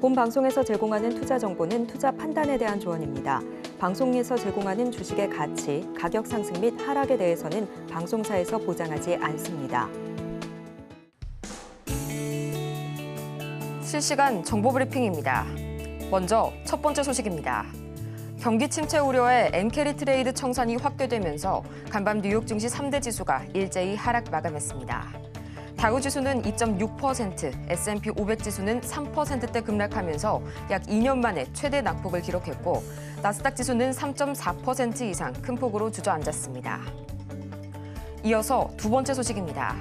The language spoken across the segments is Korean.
본 방송에서 제공하는 투자 정보는 투자 판단에 대한 조언입니다. 방송에서 제공하는 주식의 가치, 가격 상승 및 하락에 대해서는 방송사에서 보장하지 않습니다. 실시간 정보 브리핑입니다. 먼저 첫 번째 소식입니다. 경기 침체 우려에 엔캐리 트레이드 청산이 확대되면서 간밤 뉴욕 증시 3대 지수가 일제히 하락 마감했습니다. 다우 지수는 2.6%, S&P 500 지수는 3%대 급락하면서 약 2년 만에 최대 낙폭을 기록했고 나스닥 지수는 3.4% 이상 큰 폭으로 주저앉았습니다. 이어서 두 번째 소식입니다.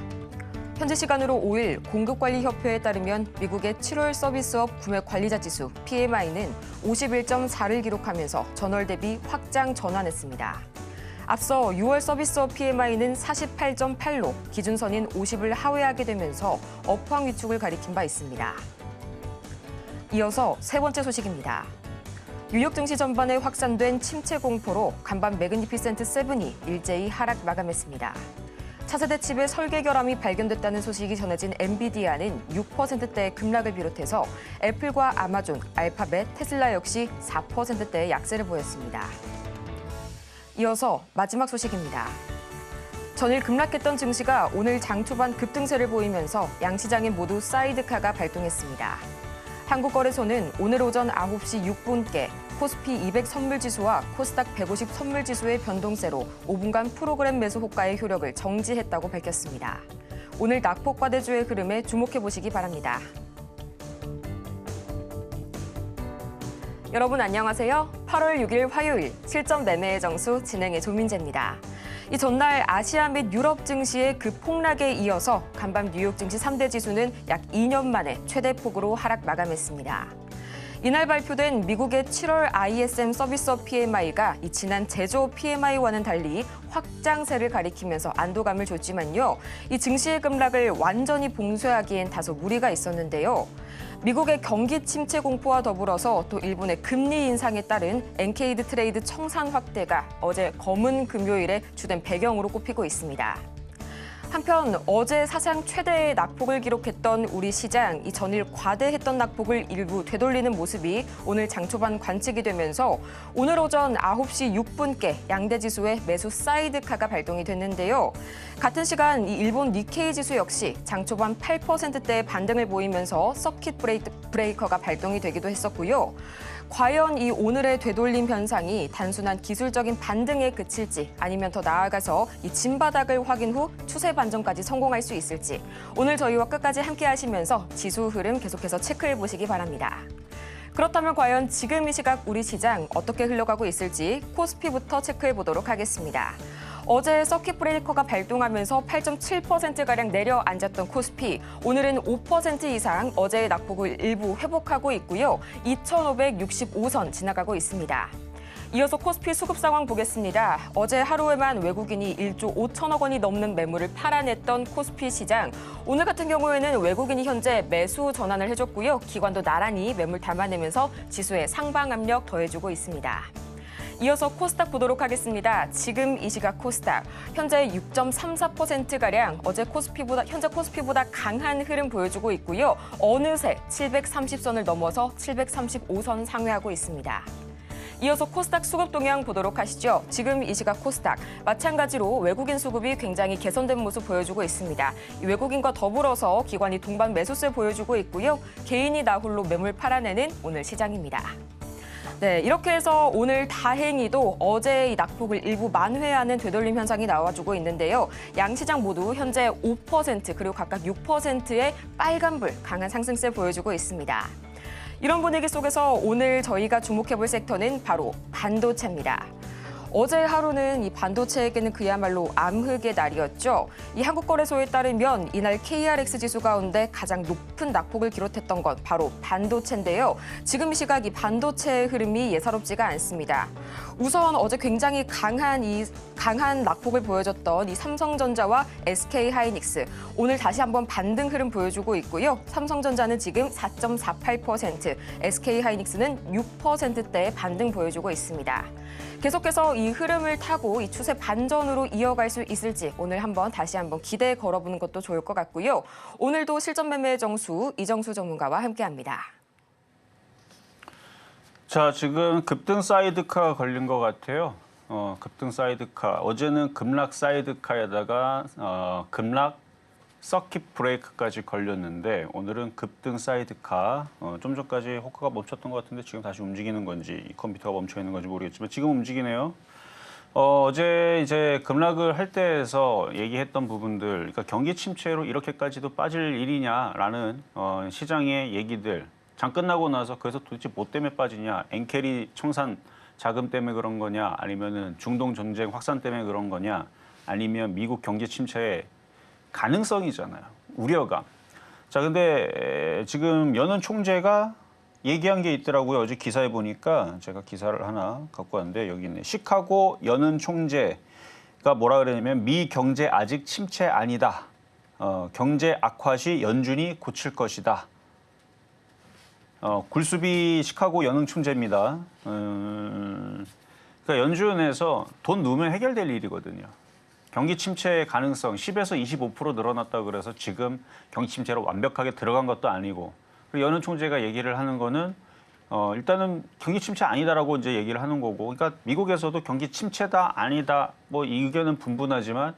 현지 시간으로 5일 공급관리협회에 따르면 미국의 7월 서비스업 구매 관리자 지수 PMI는 51.4를 기록하면서 전월 대비 확장 전환했습니다. 앞서 6월 서비스업 PMI는 48.8로 기준선인 50을 하회하게 되면서 업황 위축을 가리킨 바 있습니다. 이어서 세 번째 소식입니다. 뉴욕 증시 전반에 확산된 침체 공포로 간밤 매그니피센트 7이 일제히 하락 마감했습니다. 차세대 칩의 설계 결함이 발견됐다는 소식이 전해진 엔비디아는 6%대의 급락을 비롯해서 애플과 아마존, 알파벳, 테슬라 역시 4%대의 약세를 보였습니다. 이어서 마지막 소식입니다. 전일 급락했던 증시가 오늘 장 초반 급등세를 보이면서 양시장에 모두 사이드카가 발동했습니다. 한국거래소는 오늘 오전 9시 6분께 코스피 200 선물지수와 코스닥 150 선물지수의 변동세로 5분간 프로그램 매수 호가의 효력을 정지했다고 밝혔습니다. 오늘 낙폭 과대주의 흐름에 주목해보시기 바랍니다. 여러분 안녕하세요. 8월 6일 화요일 실전 매매의 정수 진행의 조민재입니다. 이 전날 아시아 및 유럽 증시의 급폭락에 이어서 간밤 뉴욕 증시 3대 지수는 약 2년 만에 최대 폭으로 하락 마감했습니다. 이날 발표된 미국의 7월 ISM 서비스업 PMI가 지난 제조업 PMI와는 달리 확장세를 가리키면서 안도감을 줬지만요. 이 증시의 급락을 완전히 봉쇄하기엔 다소 무리가 있었는데요. 미국의 경기 침체 공포와 더불어서 또 일본의 금리 인상에 따른 엔케이드 트레이드 청산 확대가 어제 검은 금요일에 주된 배경으로 꼽히고 있습니다. 한편 어제 사상 최대의 낙폭을 기록했던 우리 시장, 이 전일 과대했던 낙폭을 일부 되돌리는 모습이 오늘 장 초반 관측이 되면서 오늘 오전 9시 6분께 양대 지수의 매수 사이드카가 발동이 됐는데요. 같은 시간 이 일본 니케이 지수 역시 장 초반 8%대의 반등을 보이면서 서킷 브레이커가 발동이 되기도 했었고요. 과연 이 오늘의 되돌림 현상이 단순한 기술적인 반등에 그칠지 아니면 더 나아가서 이 진바닥을 확인 후 추세 반전까지 성공할 수 있을지 오늘 저희와 끝까지 함께 하시면서 지수 흐름 계속해서 체크해 보시기 바랍니다. 그렇다면 과연 지금 이 시각 우리 시장 어떻게 흘러가고 있을지 코스피부터 체크해 보도록 하겠습니다. 어제 서킷 브레이커가 발동하면서 8.7%가량 내려앉았던 코스피, 오늘은 5% 이상 어제의 낙폭을 일부 회복하고 있고요. 2,565선 지나가고 있습니다. 이어서 코스피 수급 상황 보겠습니다. 어제 하루에만 외국인이 1조 5천억 원이 넘는 매물을 팔아냈던 코스피 시장. 오늘 같은 경우에는 외국인이 현재 매수 전환을 해줬고요. 기관도 나란히 매물 담아내면서 지수에 상방 압력 더해주고 있습니다. 이어서 코스닥 보도록 하겠습니다. 지금 이 시각 코스닥 현재 6.34%가량 현재 코스피보다 강한 흐름 보여주고 있고요. 어느새 730선을 넘어서 735선 상회하고 있습니다. 이어서 코스닥 수급 동향 보도록 하시죠. 지금 이 시각 코스닥 마찬가지로 외국인 수급이 굉장히 개선된 모습 보여주고 있습니다. 이 외국인과 더불어서 기관이 동반 매수세 보여주고 있고요. 개인이 나홀로 매물 팔아내는 오늘 시장입니다. 네, 이렇게 해서 오늘 다행히도 어제의 낙폭을 일부 만회하는 되돌림 현상이 나와주고 있는데요. 양 시장 모두 현재 5% 그리고 각각 6%의 빨간불 강한 상승세 보여주고 있습니다. 이런 분위기 속에서 오늘 저희가 주목해볼 섹터는 바로 반도체입니다. 어제 하루는 이 반도체에게는 그야말로 암흑의 날이었죠. 이 한국거래소에 따르면 이날 KRX 지수 가운데 가장 높은 낙폭을 기록했던 건 바로 반도체인데요. 지금 이 시각 이 반도체의 흐름이 예사롭지가 않습니다. 우선 어제 굉장히 강한 낙폭을 보여줬던 이 삼성전자와 SK하이닉스. 오늘 다시 한번 반등 흐름 보여주고 있고요. 삼성전자는 지금 4.48%, SK하이닉스는 6%대의 반등 보여주고 있습니다. 계속해서 이 흐름을 타고 이 추세 반전으로 이어갈 수 있을지 오늘 다시 한번 기대에 걸어보는 것도 좋을 것 같고요. 오늘도 실전 매매의 정수 이정수 전문가와 함께합니다. 자, 지금 급등 사이드카가 걸린 것 같아요. 급등 사이드카. 어제는 급락 사이드카에다가 급락 서킷 브레이크까지 걸렸는데 오늘은 급등 사이드카. 좀 전까지 호가가 멈췄던 것 같은데 지금 다시 움직이는 건지 이 컴퓨터가 멈춰 있는 건지 모르겠지만 지금 움직이네요. 어제 이제 급락을 할 때에서 얘기했던 부분들, 그러니까 경기 침체로 이렇게까지도 빠질 일이냐라는 시장의 얘기들. 장 끝나고 나서 그래서 도대체 뭐 때문에 빠지냐? 엔캐리 청산 자금 때문에 그런 거냐? 아니면은 중동 전쟁 확산 때문에 그런 거냐? 아니면 미국 경제 침체의 가능성이잖아요. 우려감. 자, 근데 지금 연은 총재가 얘기한 게 있더라고요. 어제 기사에 보니까 제가 기사를 하나 갖고 왔는데 여기 있네. 시카고 연은 총재가 뭐라 그러냐면 미 경제 아직 침체 아니다. 경제 악화 시 연준이 고칠 것이다. 굴수비 시카고 연은 총재입니다. 그러니까 연준에서 돈 넣으면 해결될 일이거든요. 경기 침체의 가능성 10에서 25% 늘어났다 그래서 지금 경기 침체로 완벽하게 들어간 것도 아니고 그리고 연은 총재가 얘기를 하는 거는 일단은 경기 침체 아니다라고 이제 얘기를 하는 거고 그러니까 미국에서도 경기 침체다 아니다 뭐 이 의견은 분분하지만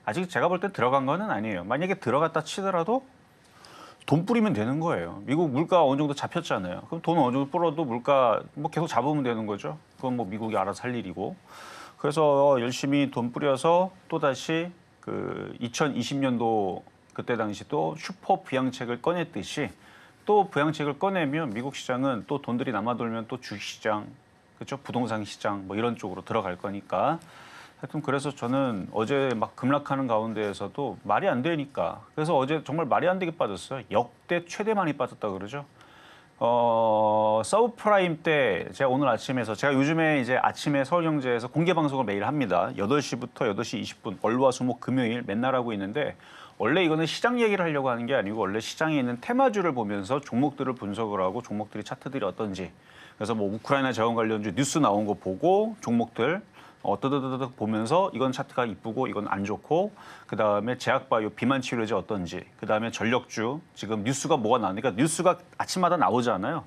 아직 제가 볼 때 들어간 거는 아니에요. 만약에 들어갔다 치더라도 돈 뿌리면 되는 거예요. 미국 물가 어느 정도 잡혔잖아요. 그럼 돈 어느 정도 뿌려도 물가 뭐 계속 잡으면 되는 거죠. 그건 뭐 미국이 알아서 할 일이고. 그래서 열심히 돈 뿌려서 또다시 그 2020년도 그때 당시 또 슈퍼 부양책을 꺼냈듯이 또 부양책을 꺼내면 미국 시장은 또 돈들이 남아돌면 또 주식시장, 그렇죠? 부동산 시장 뭐 이런 쪽으로 들어갈 거니까. 하여튼 그래서 저는 어제 막 급락하는 가운데에서도 말이 안 되니까. 그래서 어제 정말 말이 안 되게 빠졌어요. 역대 최대 많이 빠졌다 그러죠. 서브프라임 때 제가 오늘 아침에서 제가 요즘에 이제 아침에 서울경제에서 공개 방송을 매일 합니다. 8시부터 8시 20분 월화수목 금요일 맨날 하고 있는데 원래 이거는 시장 얘기를 하려고 하는 게 아니고 원래 시장에 있는 테마주를 보면서 종목들을 분석을 하고 종목들이 차트들이 어떤지 그래서 뭐 우크라이나 자원 관련주 뉴스 나온 거 보고 종목들 뜨드드드 보면서 이건 차트가 이쁘고 이건 안 좋고 그다음에 제약바이오 비만 치료제 어떤지 그다음에 전력주 지금 뉴스가 뭐가 나오니까 뉴스가 아침마다 나오잖아요.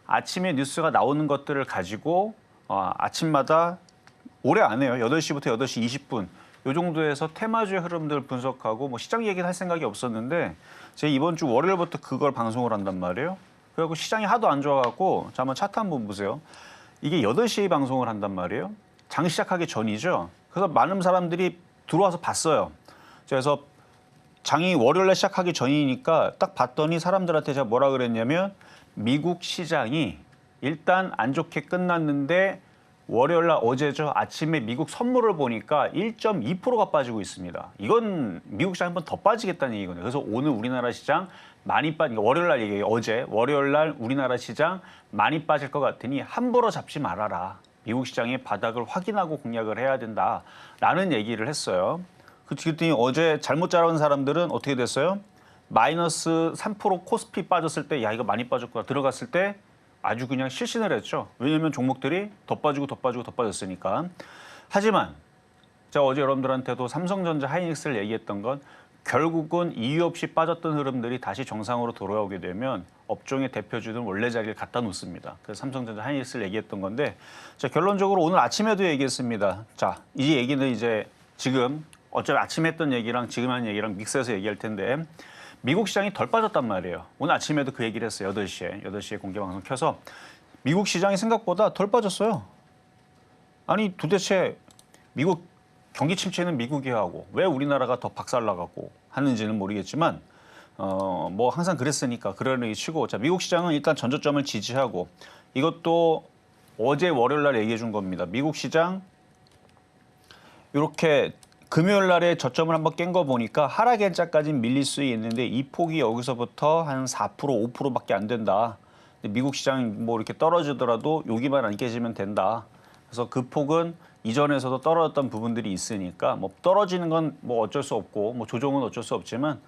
아침에 뉴스가 나오는 것들을 가지고 아침마다 오래 안 해요. 8시부터 8시 20분 이 정도에서 테마주의 흐름들 분석하고 뭐 시장 얘기는 할 생각이 없었는데 제가 이번 주 월요일부터 그걸 방송을 한단 말이에요. 그리고 시장이 하도 안 좋아갖고 자 한번 차트 한번 보세요. 이게 8시에 방송을 한단 말이에요. 장 시작하기 전이죠. 그래서 많은 사람들이 들어와서 봤어요. 그래서 장이 월요일에 시작하기 전이니까 딱 봤더니 사람들한테 제가 뭐라 그랬냐면 미국 시장이 일단 안 좋게 끝났는데 월요일날 어제죠. 아침에 미국 선물을 보니까 1.2%가 빠지고 있습니다. 이건 미국 시장 한번 더 빠지겠다는 얘기거든요. 그래서 오늘 우리나라 시장 많이 빠진 월요일날 얘기해요. 어제 월요일날 우리나라 시장 많이 빠질 것 같으니 함부로 잡지 말아라. 미국 시장의 바닥을 확인하고 공략을 해야 된다라는 얘기를 했어요. 그랬더니 어제 잘못 자라온 사람들은 어떻게 됐어요? 마이너스 3% 코스피 빠졌을 때 야 이거 많이 빠졌구나 들어갔을 때 아주 그냥 실신을 했죠. 왜냐하면 종목들이 더 빠지고 더 빠지고 더 빠졌으니까. 하지만 제가 어제 여러분들한테도 삼성전자 하이닉스를 얘기했던 건 결국은 이유 없이 빠졌던 흐름들이 다시 정상으로 돌아오게 되면 업종의 대표주들은 원래 자리를 갖다 놓습니다. 그래서 삼성전자 하이닉스를 얘기했던 건데 자, 결론적으로 오늘 아침에도 얘기했습니다. 자, 이 얘기는 이제 지금 어차피 아침에 했던 얘기랑 지금 하는 얘기랑 믹스해서 얘기할 텐데 미국 시장이 덜 빠졌단 말이에요. 오늘 아침에도 그 얘기를 했어요. 8시에 공개방송 켜서 미국 시장이 생각보다 덜 빠졌어요. 아니 도대체 미국 경기 침체는 미국이 하고 왜 우리나라가 더 박살나가고 하는지는 모르겠지만 뭐 항상 그랬으니까 그러는 치고 자 미국 시장은 일단 전저점을 지지하고 이것도 어제 월요일 날 얘기해 준 겁니다. 미국 시장 이렇게 금요일 날에 저점을 한번 깬 거 보니까 하락 N자까지 밀릴 수 있는데 이 폭이 여기서부터 한 4% 5%밖에 안 된다. 근데 미국 시장 뭐 이렇게 떨어지더라도 여기만 안 깨지면 된다. 그래서 그 폭은 이전에서도 떨어졌던 부분들이 있으니까 뭐 떨어지는 건 뭐 어쩔 수 없고 뭐 조정은 어쩔 수 없지만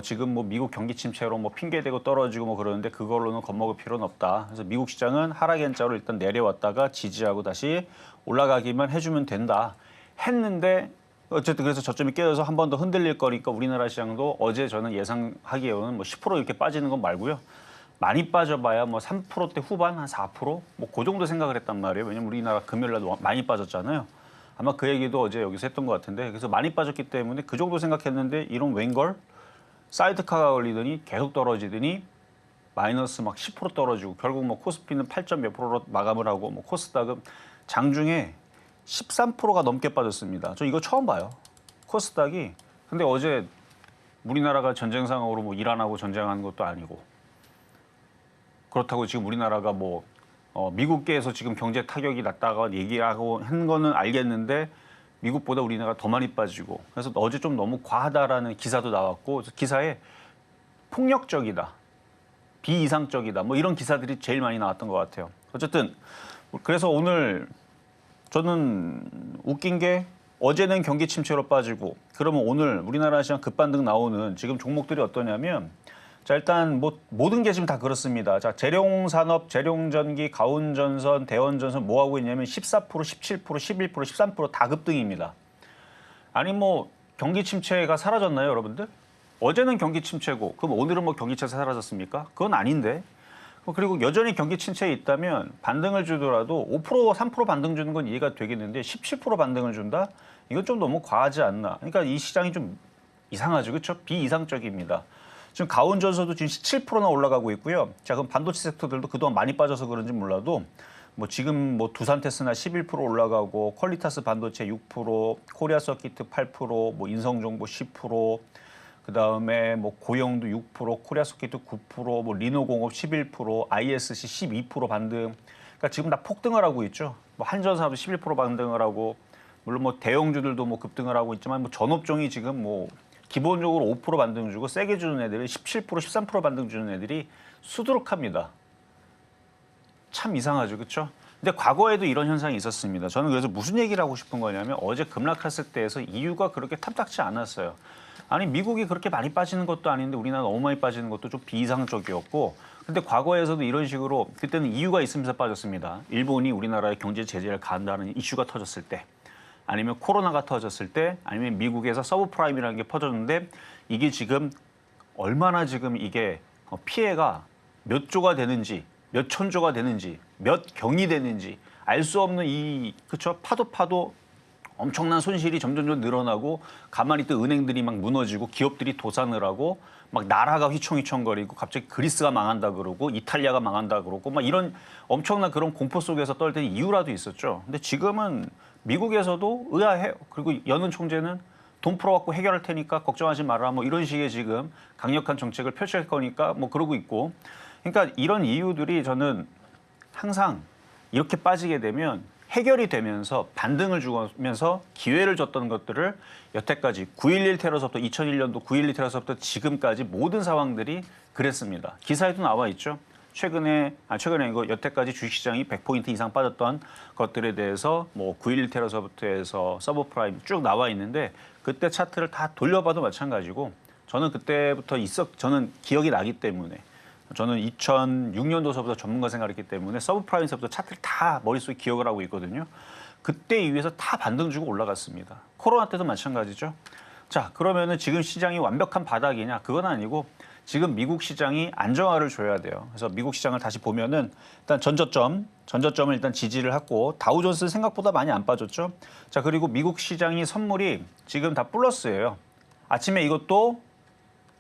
지금 뭐 미국 경기 침체로 뭐 핑계대고 떨어지고 뭐 그러는데 그걸로는 겁먹을 필요는 없다. 그래서 미국 시장은 하락 N자로 일단 내려왔다가 지지하고 다시 올라가기만 해주면 된다. 했는데 어쨌든 그래서 저점이 깨져서 한 번 더 흔들릴 거니까 우리나라 시장도 어제 저는 예상하기에는 뭐 10% 이렇게 빠지는 건 말고요. 많이 빠져봐야 뭐 3%대 후반 한 4%? 뭐 그 정도 생각을 했단 말이에요. 왜냐면 우리나라 금요일 날 많이 빠졌잖아요. 아마 그 얘기도 어제 여기서 했던 것 같은데 그래서 많이 빠졌기 때문에 그 정도 생각했는데 이런 웬걸 사이드카가 걸리더니 계속 떨어지더니 마이너스 막 10% 떨어지고 결국 뭐 코스피는 8점 몇 프로로 마감을 하고 뭐 코스닥은 장중에 13%가 넘게 빠졌습니다. 저 이거 처음 봐요. 코스닥이. 근데 어제 우리나라가 전쟁 상황으로 뭐 일 안 하고 전쟁하는 것도 아니고 그렇다고 지금 우리나라가 뭐 미국계에서 지금 경제 타격이 났다가 얘기하고 한 거는 알겠는데 미국보다 우리나라가 더 많이 빠지고 그래서 어제 좀 너무 과하다라는 기사도 나왔고 그래서 기사에 폭력적이다, 비이상적이다 뭐 이런 기사들이 제일 많이 나왔던 것 같아요. 어쨌든 그래서 오늘 저는 웃긴 게 어제는 경기 침체로 빠지고 그러면 오늘 우리나라 시장 급반등 나오는 지금 종목들이 어떠냐면 자 일단 뭐 모든 게 지금 다 그렇습니다. 자 재룡산업, 재룡전기, 가온전선, 대원전선 뭐 하고 있냐면 14%, 17%, 11%, 13%다 급등입니다. 아니 뭐 경기 침체가 사라졌나요, 여러분들? 어제는 경기 침체고 그럼 오늘은 뭐 경기 침체 사라졌습니까? 그건 아닌데. 그리고 여전히 경기 침체에 있다면 반등을 주더라도 5%, 3% 반등 주는 건 이해가 되겠는데 17% 반등을 준다? 이건 좀 너무 과하지 않나. 그러니까 이 시장이 좀 이상하죠. 그렇죠? 비이상적입니다. 지금 가온전서도 지금 17%나 올라가고 있고요. 자, 그럼 반도체 섹터들도 그동안 많이 빠져서 그런지 몰라도 뭐 지금 뭐 두산테스나 11% 올라가고 퀄리타스 반도체 6%, 코리아 서키트 8%, 뭐 인성정보 10%, 그다음에 뭐 고영도 6%, 코리아 서키트 9%, 뭐 리노공업 11%, ISC 12% 반등. 그러니까 지금 다 폭등을 하고 있죠. 뭐 한전사도 11% 반등을 하고 물론 뭐 대형주들도 뭐 급등을 하고 있지만 뭐 전업종이 지금 뭐 기본적으로 5% 반등 주고 세게 주는 애들이 17%, 13% 반등 주는 애들이 수두룩합니다. 참 이상하죠, 그렇죠? 근데 과거에도 이런 현상이 있었습니다. 저는 그래서 무슨 얘기를 하고 싶은 거냐면 어제 급락했을 때에서 이유가 그렇게 탐탁지 않았어요. 아니 미국이 그렇게 많이 빠지는 것도 아닌데 우리나라 너무 많이 빠지는 것도 좀 비이상적이었고 근데 과거에서도 이런 식으로 그때는 이유가 있으면서 빠졌습니다. 일본이 우리나라에 경제 제재를 가한다는 이슈가 터졌을 때 아니면 코로나가 터졌을 때 아니면 미국에서 서브프라임이라는 게 퍼졌는데 이게 지금 얼마나 지금 이게 피해가 몇 조가 되는지 몇 천조가 되는지 몇 경이 되는지 알 수 없는 이 그쵸 파도 엄청난 손실이 점점 늘어나고 가만히 있던 은행들이 막 무너지고 기업들이 도산을 하고 막 나라가 휘청휘청거리고 갑자기 그리스가 망한다 그러고 이탈리아가 망한다 그러고 막 이런 엄청난 그런 공포 속에서 떨 때는 이유라도 있었죠. 근데 지금은 미국에서도 의아해요. 그리고 여는 총재는 돈 풀어갖고 해결할 테니까 걱정하지 마라 뭐 이런 식의 지금 강력한 정책을 펼칠 거니까 뭐 그러고 있고 그러니까 이런 이유들이 저는 항상 이렇게 빠지게 되면 해결이 되면서 반등을 주면서 기회를 줬던 것들을 여태까지 9.11 테러서부터 2001년도 9.12 테러서부터 지금까지 모든 상황들이 그랬습니다. 기사에도 나와 있죠. 최근에 이거 여태까지 주식시장이 100포인트 이상 빠졌던 것들에 대해서 뭐 9.11 테러서부터 해서 서브프라임 쭉 나와 있는데 그때 차트를 다 돌려봐도 마찬가지고 저는 그때부터 저는 기억이 나기 때문에 저는 2006년도서부터 전문가 생활했기 때문에 서브프라임서부터 차트를 다 머릿속에 기억을 하고 있거든요. 그때 이후에서 다 반등 주고 올라갔습니다. 코로나 때도 마찬가지죠. 자, 그러면은 지금 시장이 완벽한 바닥이냐? 그건 아니고 지금 미국 시장이 안정화를 줘야 돼요. 그래서 미국 시장을 다시 보면은 일단 전저점을 일단 지지를 하고 다우존스는 생각보다 많이 안 빠졌죠. 자, 그리고 미국 시장이 선물이 지금 다 플러스예요. 아침에 이것도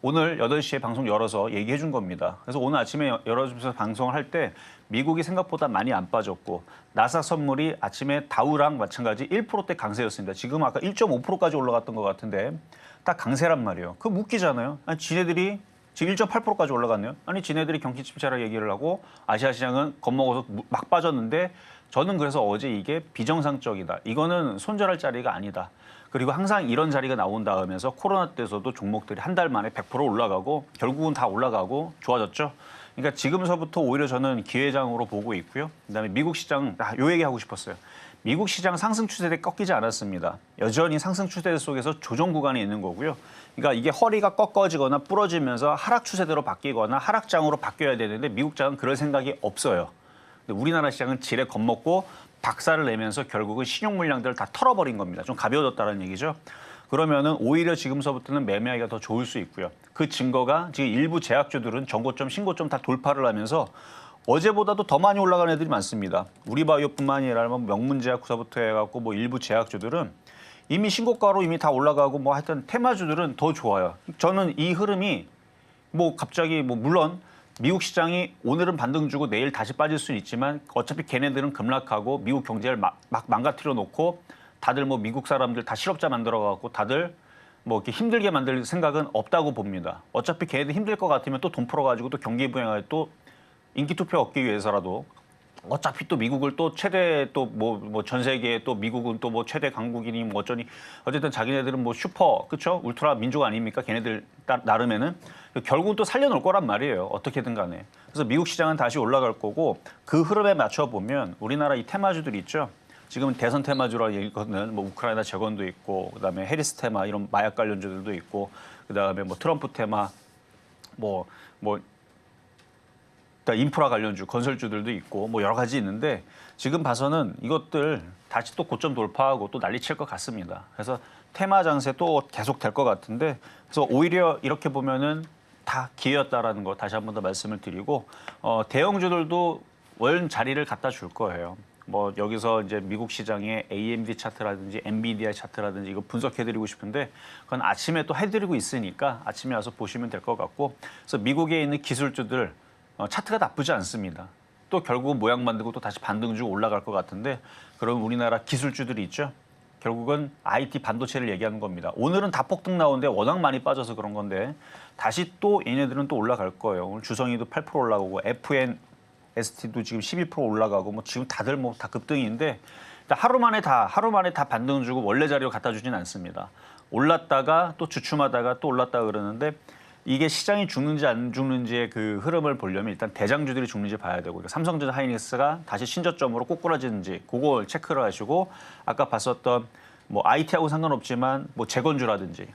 오늘 8시에 방송 열어서 얘기해 준 겁니다. 그래서 오늘 아침에 열어주면서 방송을 할 때 미국이 생각보다 많이 안 빠졌고 나스닥 선물이 아침에 다우랑 마찬가지 1%대 강세였습니다. 지금 아까 1.5%까지 올라갔던 것 같은데 다 강세란 말이에요. 그거 웃기잖아요. 아니, 지네들이 지금 1.8%까지 올라갔네요. 아니 지네들이 경기 침체라 얘기를 하고 아시아 시장은 겁먹어서 막 빠졌는데 저는 그래서 어제 이게 비정상적이다. 이거는 손절할 자리가 아니다. 그리고 항상 이런 자리가 나온다 하면서 코로나 때서도 종목들이 한 달 만에 100% 올라가고 결국은 다 올라가고 좋아졌죠. 그러니까 지금서부터 오히려 저는 기회장으로 보고 있고요. 그다음에 미국 시장, 요 얘기 하고 싶었어요. 미국 시장 상승 추세대 꺾이지 않았습니다. 여전히 상승 추세 속에서 조정 구간이 있는 거고요. 그러니까 이게 허리가 꺾어지거나 부러지면서 하락 추세대로 바뀌거나 하락장으로 바뀌어야 되는데 미국 장은 그럴 생각이 없어요. 근데 우리나라 시장은 지레 겁먹고 박살을 내면서 결국은 신용 물량들을 다 털어버린 겁니다. 좀 가벼워졌다는 얘기죠. 그러면은 오히려 지금서부터는 매매하기가 더 좋을 수 있고요. 그 증거가 지금 일부 제약주들은 전고점, 신고점 다 돌파를 하면서 어제보다도 더 많이 올라간 애들이 많습니다. 우리바이오뿐만이 아니라 뭐 명문제약사부터 해갖고 뭐 일부 제약주들은 이미 신고가로 이미 다 올라가고 뭐 하여튼 테마주들은 더 좋아요. 저는 이 흐름이 뭐 갑자기 뭐 물론 미국 시장이 오늘은 반등 주고 내일 다시 빠질 수는 있지만 어차피 걔네들은 급락하고 미국 경제를 막 망가뜨려 놓고 다들 뭐 미국 사람들 다 실업자 만들어갖고 다들 뭐 이렇게 힘들게 만들 생각은 없다고 봅니다. 어차피 걔네들 힘들 것 같으면 또 돈 풀어가지고 또 경기 부양을 또 인기 투표 얻기 위해서라도 어차피 또 미국을 또 최대 또 뭐 전 세계에 또 미국은 또 뭐 최대 강국이니 뭐 어쩌니 어쨌든 자기네들은 뭐 슈퍼 그쵸 울트라 민족 아닙니까 걔네들 나름에는 결국은 또 살려놓을 거란 말이에요 어떻게든 간에 그래서 미국 시장은 다시 올라갈 거고 그 흐름에 맞춰 보면 우리나라 이 테마주들이 있죠 지금 대선 테마주라 얘기거든 뭐 우크라이나 재건도 있고 그다음에 해리스 테마 이런 마약 관련주들도 있고 그다음에 뭐 트럼프 테마 뭐 인프라 관련주, 건설주들도 있고 뭐 여러 가지 있는데 지금 봐서는 이것들 다시 또 고점 돌파하고 또 난리칠 것 같습니다. 그래서 테마 장세 또 계속 될 것 같은데 그래서 오히려 이렇게 보면은 다 기회였다라는 거 다시 한 번 더 말씀을 드리고 대형주들도 원 자리를 갖다 줄 거예요. 뭐 여기서 이제 미국 시장의 AMD 차트라든지 엔비디아 차트라든지 이거 분석해드리고 싶은데 그건 아침에 또 해드리고 있으니까 아침에 와서 보시면 될 것 같고 그래서 미국에 있는 기술주들 차트가 나쁘지 않습니다. 또 결국은 모양 만들고 또 다시 반등 주고 올라갈 것 같은데 그럼 우리나라 기술주들이 있죠. 결국은 IT 반도체를 얘기하는 겁니다. 오늘은 다 폭등 나오는데 워낙 많이 빠져서 그런 건데 다시 또 얘네들은 또 올라갈 거예요. 오늘 주성이도 8% 올라가고 FNST도 지금 12% 올라가고 뭐 지금 다들 뭐 다 급등인데 하루 만에 다 반등 주고 원래 자리로 갖다 주진 않습니다. 올랐다가 또 주춤하다가 또 올랐다가 그러는데 이게 시장이 죽는지 안 죽는지의 그 흐름을 보려면 일단 대장주들이 죽는지 봐야 되고 삼성전자 하이닉스가 다시 신저점으로 꼬꾸라지는지 그걸 체크를 하시고 아까 봤었던 뭐 IT하고 상관없지만 뭐 재건주라든지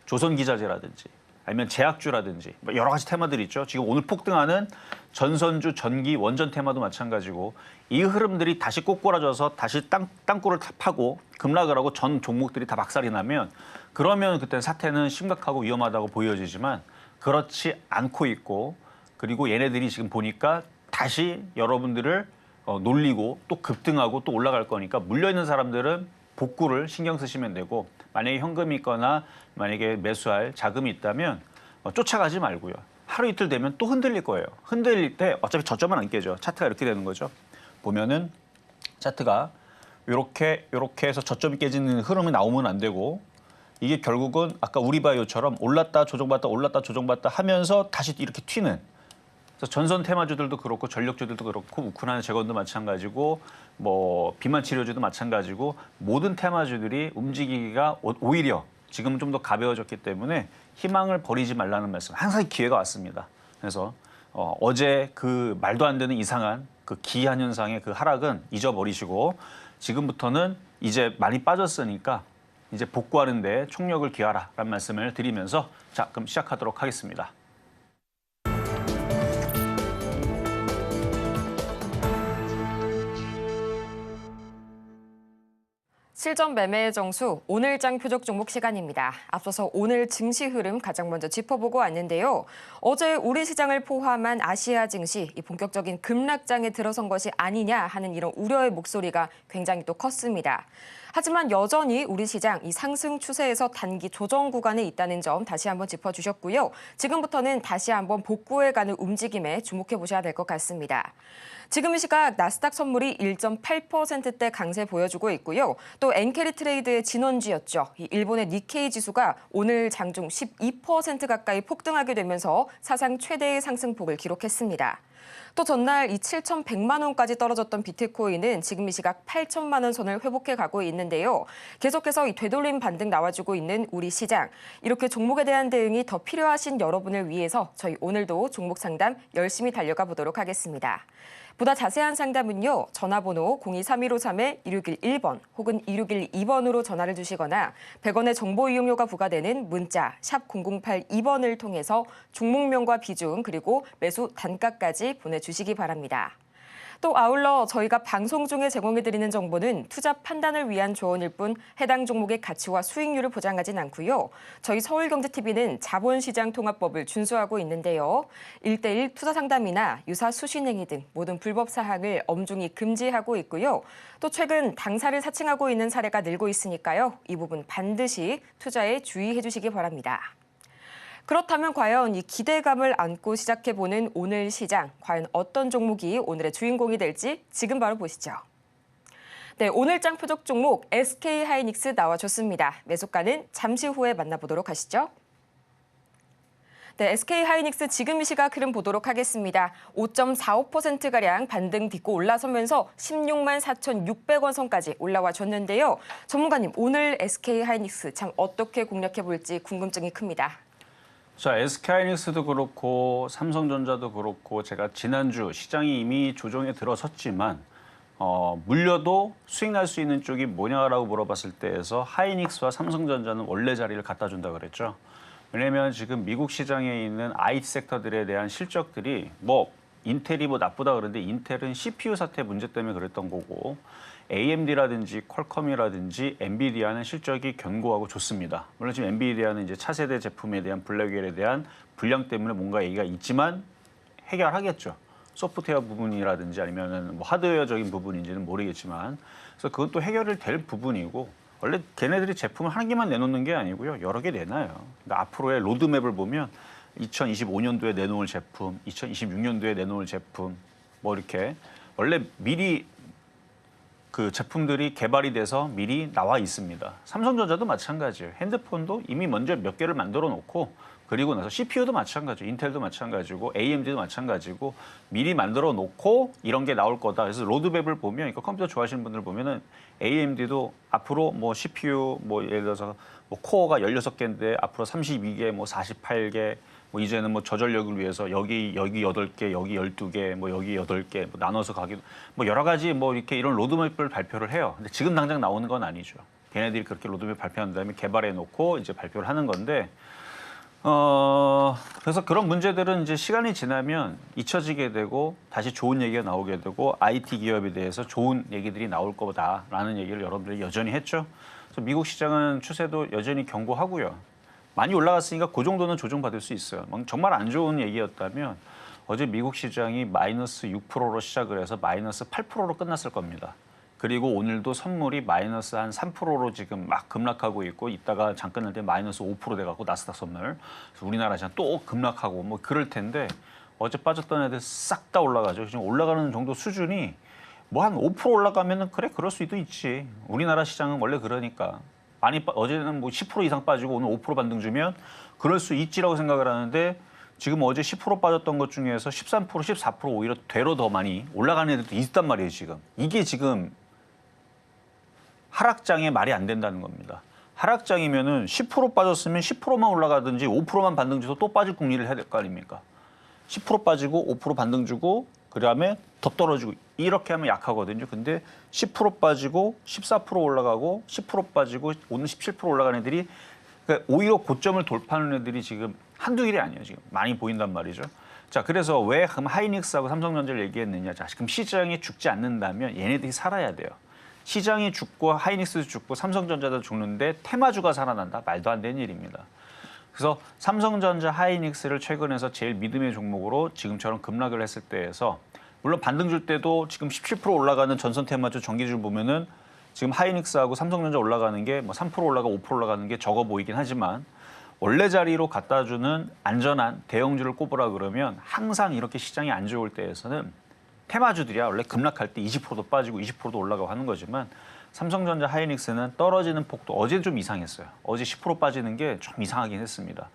조선기자재라든지 아니면 제약주라든지 뭐 여러 가지 테마들이 있죠. 지금 오늘 폭등하는 전선주, 전기, 원전 테마도 마찬가지고 이 흐름들이 다시 꼬꾸라져서 다시 땅굴을 파고 급락을 하고 전 종목들이 다 박살이 나면 그러면 그때 사태는 심각하고 위험하다고 보여지지만 그렇지 않고 있고 그리고 얘네들이 지금 보니까 다시 여러분들을 놀리고 또 급등하고 또 올라갈 거니까 물려있는 사람들은 복구를 신경 쓰시면 되고 만약에 현금이 있거나 만약에 매수할 자금이 있다면 쫓아가지 말고요. 하루 이틀 되면 또 흔들릴 거예요. 흔들릴 때 어차피 저점은 안 깨져. 차트가 이렇게 되는 거죠. 보면은 차트가 이렇게 해서 저점이 깨지는 흐름이 나오면 안 되고 이게 결국은 아까 우리바이오처럼 올랐다 조정받다 올랐다 조정받다 하면서 다시 이렇게 튀는 그래서 전선 테마주들도 그렇고 전력주들도 그렇고 우크라이나 재건도 마찬가지고 뭐 비만 치료주도 마찬가지고 모든 테마주들이 움직이기가 오히려 지금은 좀 더 가벼워졌기 때문에 희망을 버리지 말라는 말씀 항상 기회가 왔습니다. 그래서 어제 그 말도 안 되는 이상한 그 기이한 현상의 그 하락은 잊어버리시고 지금부터는 이제 많이 빠졌으니까 이제 복구하는 데 총력을 기하라라는 말씀을 드리면서 자, 그럼 시작하도록 하겠습니다. 실전 매매의 정수, 오늘장 표적 종목 시간입니다. 앞서서 오늘 증시 흐름 가장 먼저 짚어보고 왔는데요. 어제 우리 시장을 포함한 아시아 증시 이 본격적인 급락장에 들어선 것이 아니냐 하는 이런 우려의 목소리가 굉장히 또 컸습니다. 하지만 여전히 우리 시장 이 상승 추세에서 단기 조정 구간에 있다는 점 다시 한번 짚어주셨고요. 지금부터는 다시 한번 복구해 가는 움직임에 주목해 보셔야 될 것 같습니다. 지금 이 시각 나스닥 선물이 1.8%대 강세 보여주고 있고요. 또 엔캐리 트레이드의 진원주였죠. 일본의 니케이 지수가 오늘 장중 12% 가까이 폭등하게 되면서 사상 최대의 상승폭을 기록했습니다. 또 전날 이 7,100만 원까지 떨어졌던 비트코인은 지금 이 시각 8천만 원 선을 회복해 가고 있는데요. 계속해서 이 되돌림 반등 나와주고 있는 우리 시장. 이렇게 종목에 대한 대응이 더 필요하신 여러분을 위해서 저희 오늘도 종목 상담 열심히 달려가 보도록 하겠습니다. 보다 자세한 상담은요. 전화번호 023153-1611번 혹은 2612번으로 전화를 주시거나 100원의 정보 이용료가 부과되는 문자 샵 0082번을 통해서 종목명과 비중 그리고 매수 단가까지 보내주시기 바랍니다. 또 아울러 저희가 방송 중에 제공해드리는 정보는 투자 판단을 위한 조언일 뿐 해당 종목의 가치와 수익률을 보장하진 않고요. 저희 서울경제TV는 자본시장통합법을 준수하고 있는데요. 1:1 투자 상담이나 유사 수신행위 등 모든 불법 사항을 엄중히 금지하고 있고요. 또 최근 당사를 사칭하고 있는 사례가 늘고 있으니까요. 이 부분 반드시 투자에 주의해 주시기 바랍니다. 그렇다면 과연 이 기대감을 안고 시작해보는 오늘 시장, 과연 어떤 종목이 오늘의 주인공이 될지 지금 바로 보시죠. 네, 오늘장 표적 종목 SK하이닉스 나와줬습니다. 매수가는 잠시 후에 만나보도록 하시죠. 네, SK하이닉스 지금 이 시각 흐름 보도록 하겠습니다. 5.45%가량 반등 딛고 올라서면서 16만 4,600원 선까지 올라와 줬는데요. 전문가님, 오늘 SK하이닉스 참 어떻게 공략해볼지 궁금증이 큽니다. 자, SK하이닉스도 그렇고 삼성전자도 그렇고 제가 지난주 시장이 이미 조정에 들어섰지만 물려도 수익 날 수 있는 쪽이 뭐냐라고 물어봤을 때에서 하이닉스와 삼성전자는 원래 자리를 갖다 준다 그랬죠. 왜냐하면 지금 미국 시장에 있는 IT 섹터들에 대한 실적들이 인텔이 나쁘다 그러는데 인텔은 CPU 사태 문제 때문에 그랬던 거고 AMD라든지 퀄컴이라든지 엔비디아는 실적이 견고하고 좋습니다. 물론 지금 엔비디아는 이제 차세대 제품에 대한 블랙웰에 대한 불량 때문에 뭔가 얘기가 있지만 해결하겠죠. 소프트웨어 부분이라든지 아니면 하드웨어적인 부분인지는 모르겠지만 그래서 그건 또 해결이 될 부분이고 원래 걔네들이 제품을 한 개만 내놓는 게 아니고요. 여러 개 내놔요. 그러니까 앞으로의 로드맵을 보면 2025년도에 내놓을 제품, 2026년도에 내놓을 제품 이렇게 원래 미리 그 제품들이 개발이 돼서 미리 나와 있습니다. 삼성전자도 마찬가지예요. 핸드폰도 이미 먼저 몇 개를 만들어 놓고 그리고 나서 CPU도 마찬가지고 인텔도 마찬가지고 AMD도 마찬가지고 미리 만들어 놓고 이런 게 나올 거다. 그래서 로드맵을 보면 그러니까 컴퓨터 좋아하시는 분들 보면은 AMD도 앞으로 CPU 예를 들어서 코어가 16개인데 앞으로 32개, 48개 이제는 저전력을 위해서 여기 8개, 여기 12개, 여기 8개 나눠서 가기도 여러 가지 이렇게 이런 로드맵을 발표를 해요. 근데 지금 당장 나오는 건 아니죠. 걔네들이 그렇게 로드맵 발표한 다음에 개발해 놓고 이제 발표를 하는 건데 그래서 그런 문제들은 이제 시간이 지나면 잊혀지게 되고 다시 좋은 얘기가 나오게 되고 IT 기업에 대해서 좋은 얘기들이 나올 거다라는 얘기를 여러분들이 여전히 했죠. 그래서 미국 시장은 추세도 여전히 견고하고요. 많이 올라갔으니까 그 정도는 조정받을 수 있어요. 정말 안 좋은 얘기였다면 어제 미국 시장이 마이너스 6%로 시작을 해서 마이너스 8%로 끝났을 겁니다. 그리고 오늘도 선물이 마이너스 한 3%로 지금 막 급락하고 있고 이따가 잠깐 날 때 마이너스 5% 돼갖고 나스닥 선물. 그래서 우리나라 시장 또 급락하고 그럴 텐데 어제 빠졌던 애들 싹 다 올라가죠. 지금 올라가는 정도 수준이 한 5% 올라가면은 그래 그럴 수도 있지. 우리나라 시장은 원래 그러니까. 어제는 10% 이상 빠지고 오늘 5% 반등 주면 그럴 수 있지라고 생각을 하는데 지금 어제 10% 빠졌던 것 중에서 13%, 14% 오히려 되로 더 많이 올라가는 애들도 있단 말이에요, 지금. 이게 지금 하락장에 말이 안 된다는 겁니다. 하락장이면은 10% 빠졌으면 10%만 올라가든지 5%만 반등 줘서 또 빠질 궁리를 해야 될 거 아닙니까? 10% 빠지고 5% 반등 주고 그다음에 더 떨어지고 이렇게 하면 약하거든요. 근데 10% 빠지고 14% 올라가고 10% 빠지고 오늘 17% 올라가는 애들이 그러니까 오히려 고점을 돌파하는 애들이 지금 한두 일이 아니에요. 지금 많이 보인단 말이죠. 자, 그래서 왜 그럼 하이닉스하고 삼성전자를 얘기했느냐. 자, 그럼 시장이 죽지 않는다면 얘네들이 살아야 돼요. 시장이 죽고 하이닉스도 죽고 삼성전자도 죽는데 테마주가 살아난다. 말도 안 되는 일입니다. 그래서 삼성전자, 하이닉스를 최근에서 제일 믿음의 종목으로 지금처럼 급락을 했을 때에서 물론 반등 줄 때도 지금 17% 올라가는 전선 테마주 전기줄 보면은 지금 하이닉스하고 삼성전자 올라가는 게 3% 올라가 5% 올라가는 게 적어 보이긴 하지만 원래 자리로 갖다 주는 안전한 대형주를 꼽으라 그러면 항상 이렇게 시장이 안 좋을 때에서는 테마주들이야 원래 급락할 때 20%도 빠지고 20%도 올라가고 하는 거지만 삼성전자, 하이닉스는 떨어지는 폭도 어제 좀 이상했어요. 어제 10% 빠지는 게 좀 이상하긴 했습니다.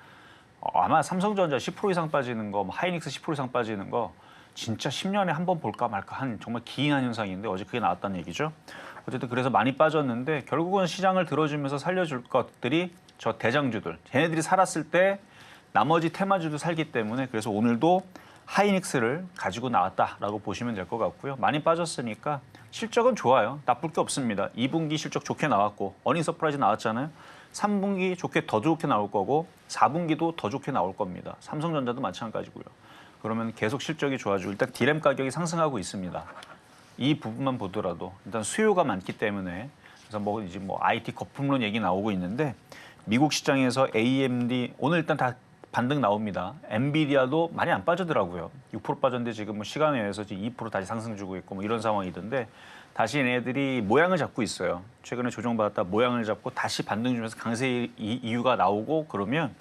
아마 삼성전자 10% 이상 빠지는 거, 하이닉스 10% 이상 빠지는 거 진짜 10년에 한 번 볼까 말까 한 정말 기이한 현상인데 어제 그게 나왔다는 얘기죠. 어쨌든 그래서 많이 빠졌는데 결국은 시장을 들어주면서 살려줄 것들이 저 대장주들. 걔네들이 살았을 때 나머지 테마주도 살기 때문에 그래서 오늘도 하이닉스를 가지고 나왔다라고 보시면 될 것 같고요. 많이 빠졌으니까 실적은 좋아요. 나쁠 게 없습니다. 2분기 실적 좋게 나왔고 어닝 서프라이즈 나왔잖아요. 3분기 더 좋게 나올 거고 4분기도 더 좋게 나올 겁니다. 삼성전자도 마찬가지고요. 그러면 계속 실적이 좋아지고 일단 디램 가격이 상승하고 있습니다. 이 부분만 보더라도 일단 수요가 많기 때문에 그래서 뭐 IT 거품론 얘기 나오고 있는데 미국 시장에서 AMD 오늘 일단 다 반등 나옵니다. 엔비디아도 많이 안 빠지더라고요. 6% 빠졌는데 지금 뭐 시간에 의해서 지금 2% 다시 상승 주고 있고 뭐 이런 상황이던데 다시 얘네들이 모양을 잡고 있어요. 최근에 조정받았다 모양을 잡고 다시 반등 주면서 강세 이유가 나오고 그러면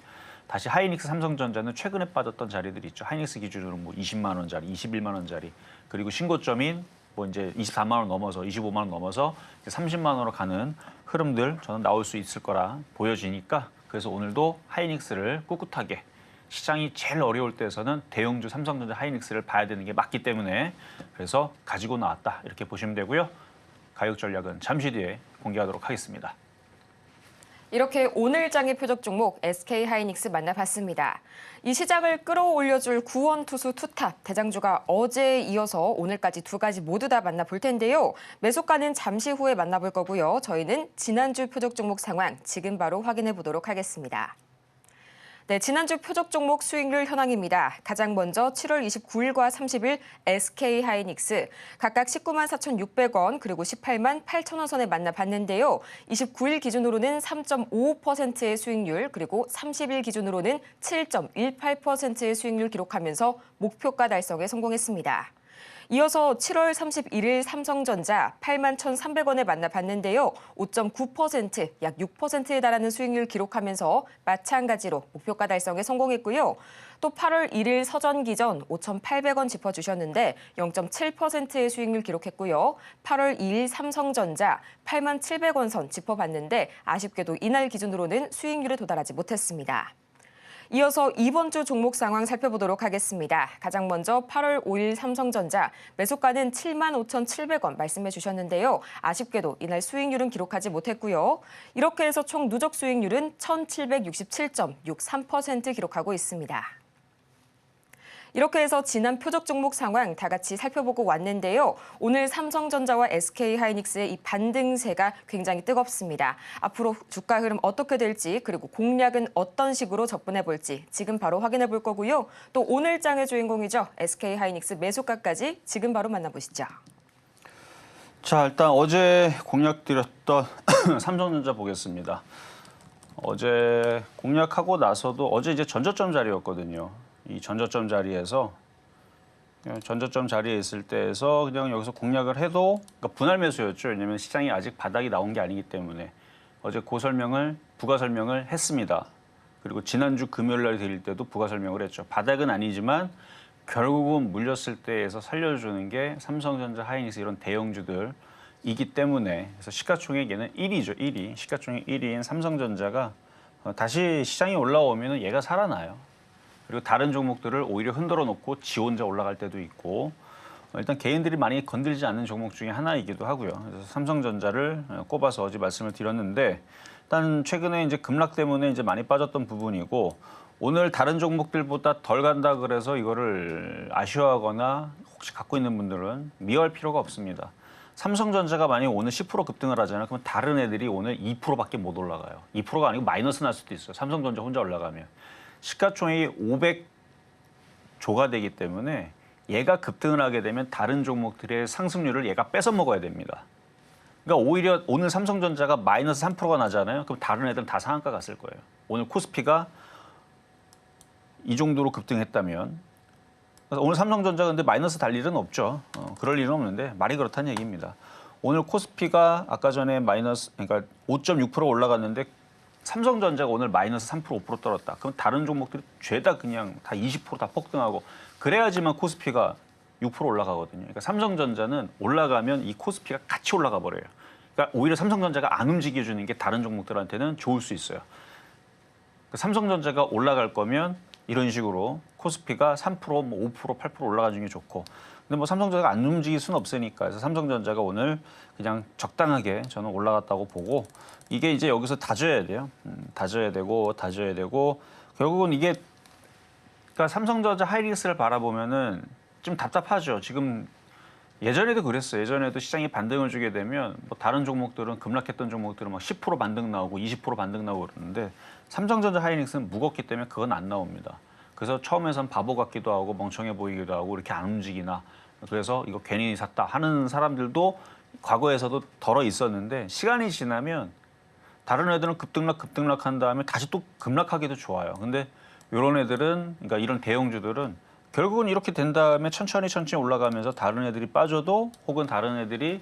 다시 하이닉스 삼성전자는 최근에 빠졌던 자리들이 있죠. 하이닉스 기준으로 뭐 20만 원짜리, 21만 원짜리 그리고 신고점인 뭐 이제 24만 원 넘어서 25만 원 넘어서 이제 30만 원으로 가는 흐름들 저는 나올 수 있을 거라 보여지니까 그래서 오늘도 하이닉스를 꿋꿋하게 시장이 제일 어려울 때에서는 대형주 삼성전자 하이닉스를 봐야 되는 게 맞기 때문에 그래서 가지고 나왔다 이렇게 보시면 되고요. 가격 전략은 잠시 뒤에 공개하도록 하겠습니다. 이렇게 오늘장의 표적 종목 SK 하이닉스 만나봤습니다. 이 시장을 끌어올려줄 구원 투수 투탑 대장주가 어제에 이어서 오늘까지 두 가지 모두 다 만나볼 텐데요. 매수가는 잠시 후에 만나볼 거고요. 저희는 지난주 표적 종목 상황 지금 바로 확인해 보도록 하겠습니다. 네, 지난주 표적 종목 수익률 현황입니다. 가장 먼저 7월 29일과 30일 SK 하이닉스 각각 19만 4,600원 그리고 18만 8천원 선에 만나봤는데요. 29일 기준으로는 3.55%의 수익률 그리고 30일 기준으로는 7.18%의 수익률 기록하면서 목표가 달성에 성공했습니다. 이어서 7월 31일 삼성전자 8만 1,300원에 만나봤는데요. 5.9%, 약 6%에 달하는 수익률 기록하면서 마찬가지로 목표가 달성에 성공했고요. 또 8월 1일 서전기전 5,800원 짚어주셨는데 0.7%의 수익률 기록했고요. 8월 2일 삼성전자 8만 700원 선 짚어봤는데 아쉽게도 이날 기준으로는 수익률에 도달하지 못했습니다. 이어서 이번 주 종목 상황 살펴보도록 하겠습니다. 가장 먼저 8월 5일 삼성전자 매수가는 7만 5,700원 말씀해 주셨는데요. 아쉽게도 이날 수익률은 기록하지 못했고요. 이렇게 해서 총 누적 수익률은 1,767.63% 기록하고 있습니다. 이렇게 해서 지난 표적 종목 상황 다 같이 살펴보고 왔는데요. 오늘 삼성전자와 SK 하이닉스의 이 반등세가 굉장히 뜨겁습니다. 앞으로 주가 흐름 어떻게 될지 그리고 공략은 어떤 식으로 접근해 볼지 지금 바로 확인해 볼 거고요. 또 오늘 장의 주인공이죠. SK 하이닉스 매수가까지 지금 바로 만나보시죠. 자, 일단 어제 공략드렸던 삼성전자 보겠습니다. 어제 공략하고 나서도 어제 이제 전저점 자리였거든요. 이 전저점 자리에서 있을 때에서 그냥 여기서 공략을 해도 그러니까 분할 매수였죠. 왜냐하면 시장이 아직 바닥이 나온 게 아니기 때문에 어제 부가 설명을 했습니다. 그리고 지난주 금요일 날 드릴 때도 부가 설명을 했죠. 바닥은 아니지만 결국은 물렸을 때에서 살려주는 게 삼성전자, 하이닉스 이런 대형주들이기 때문에 그래서 시가총액 얘는 1위죠. 1위. 시가총액 1위인 삼성전자가 다시 시장이 올라오면 얘가 살아나요. 그리고 다른 종목들을 오히려 흔들어 놓고 지 혼자 올라갈 때도 있고 일단 개인들이 많이 건들지 않는 종목 중에 하나이기도 하고요. 그래서 삼성전자를 꼽아서 어제 말씀을 드렸는데 일단 최근에 이제 급락 때문에 이제 많이 빠졌던 부분이고 오늘 다른 종목들보다 덜 간다 그래서 이거를 아쉬워하거나 혹시 갖고 있는 분들은 미워할 필요가 없습니다. 삼성전자가 만약에 오늘 10% 급등을 하잖아요. 그러면 다른 애들이 오늘 2%밖에 못 올라가요. 2%가 아니고 마이너스 날 수도 있어요. 삼성전자 혼자 올라가면. 시가총액이 500조가 되기 때문에 얘가 급등을 하게 되면 다른 종목들의 상승률을 얘가 뺏어 먹어야 됩니다. 그러니까 오히려 오늘 삼성전자가 마이너스 3%가 나잖아요. 그럼 다른 애들은 다 상한가 갔을 거예요. 오늘 코스피가 이 정도로 급등했다면 오늘 삼성전자 근데 마이너스 달 일은 없죠. 그럴 일은 없는데 말이 그렇다는 얘기입니다. 오늘 코스피가 아까 전에 그러니까 5.6% 올라갔는데 삼성전자가 오늘 마이너스 3%, 5% 떨었다. 그럼 다른 종목들이 죄다 그냥 다 20%다 폭등하고 그래야지만 코스피가 6% 올라가거든요. 그러니까 삼성전자는 올라가면 이 코스피가 같이 올라가 버려요. 그러니까 오히려 삼성전자가 안 움직여주는 게 다른 종목들한테는 좋을 수 있어요. 그러니까 삼성전자가 올라갈 거면 이런 식으로 코스피가 3%, 뭐 5%, 8% 올라가는 게 좋고 근데 뭐 삼성전자가 안 움직일 수는 없으니까 그래서 삼성전자가 오늘 그냥 적당하게 저는 올라갔다고 보고 이게 이제 여기서 다져야 돼요. 다져야 되고 결국은 이게 그러니까 삼성전자 하이닉스를 바라보면은 좀 답답하죠. 지금 예전에도 그랬어요. 예전에도 시장이 반등을 주게 되면 뭐 다른 종목들은 급락했던 종목들은 막 10% 반등 나오고 20% 반등 나오고 그러는데 삼성전자 하이닉스는 무겁기 때문에 그건 안 나옵니다. 그래서 처음에선 바보 같기도 하고 멍청해 보이기도 하고 이렇게 안 움직이나 그래서 이거 괜히 샀다 하는 사람들도 과거에서도 덜어 있었는데 시간이 지나면 다른 애들은 급등락한 다음에 다시 또 급락하기도 좋아요. 근데 이런 애들은 그러니까 이런 대형주들은 결국은 이렇게 된 다음에 천천히 올라가면서 다른 애들이 빠져도 혹은 다른 애들이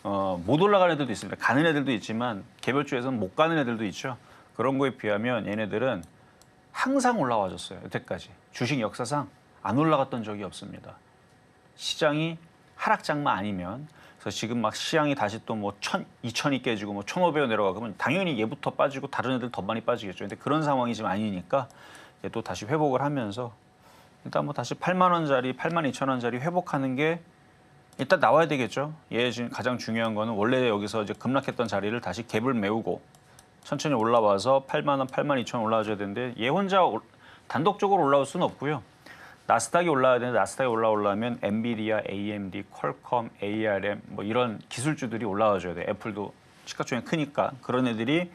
못 올라가는 애들도 있습니다. 가는 애들도 있지만 개별주에서는 못 가는 애들도 있죠. 그런 거에 비하면 얘네들은 항상 올라와줬어요. 여태까지. 주식 역사상 안 올라갔던 적이 없습니다. 시장이 하락장만 아니면. 그래서 지금 막 시장이 다시 또 뭐 2,000이 깨지고 뭐 1,500원 내려가고 그러면 당연히 얘부터 빠지고 다른 애들 더 많이 빠지겠죠. 근데 그런 상황이 지금 아니니까 얘도 다시 회복을 하면서 일단 뭐 다시 8만 원짜리, 8만 2천 원짜리 회복하는 게 일단 나와야 되겠죠. 얘 지금 가장 중요한 거는 원래 여기서 이제 급락했던 자리를 다시 갭을 메우고 천천히 올라와서 8만 원, 8만 2천 원 올라와줘야 되는데 얘 혼자 단독적으로 올라올 수는 없고요. 나스닥이 올라와야 되는데 나스닥이 올라오려면 엔비디아, AMD, 퀄컴, ARM 뭐 이런 기술주들이 올라와줘야 돼. 애플도 시가총액 크니까 그런 애들이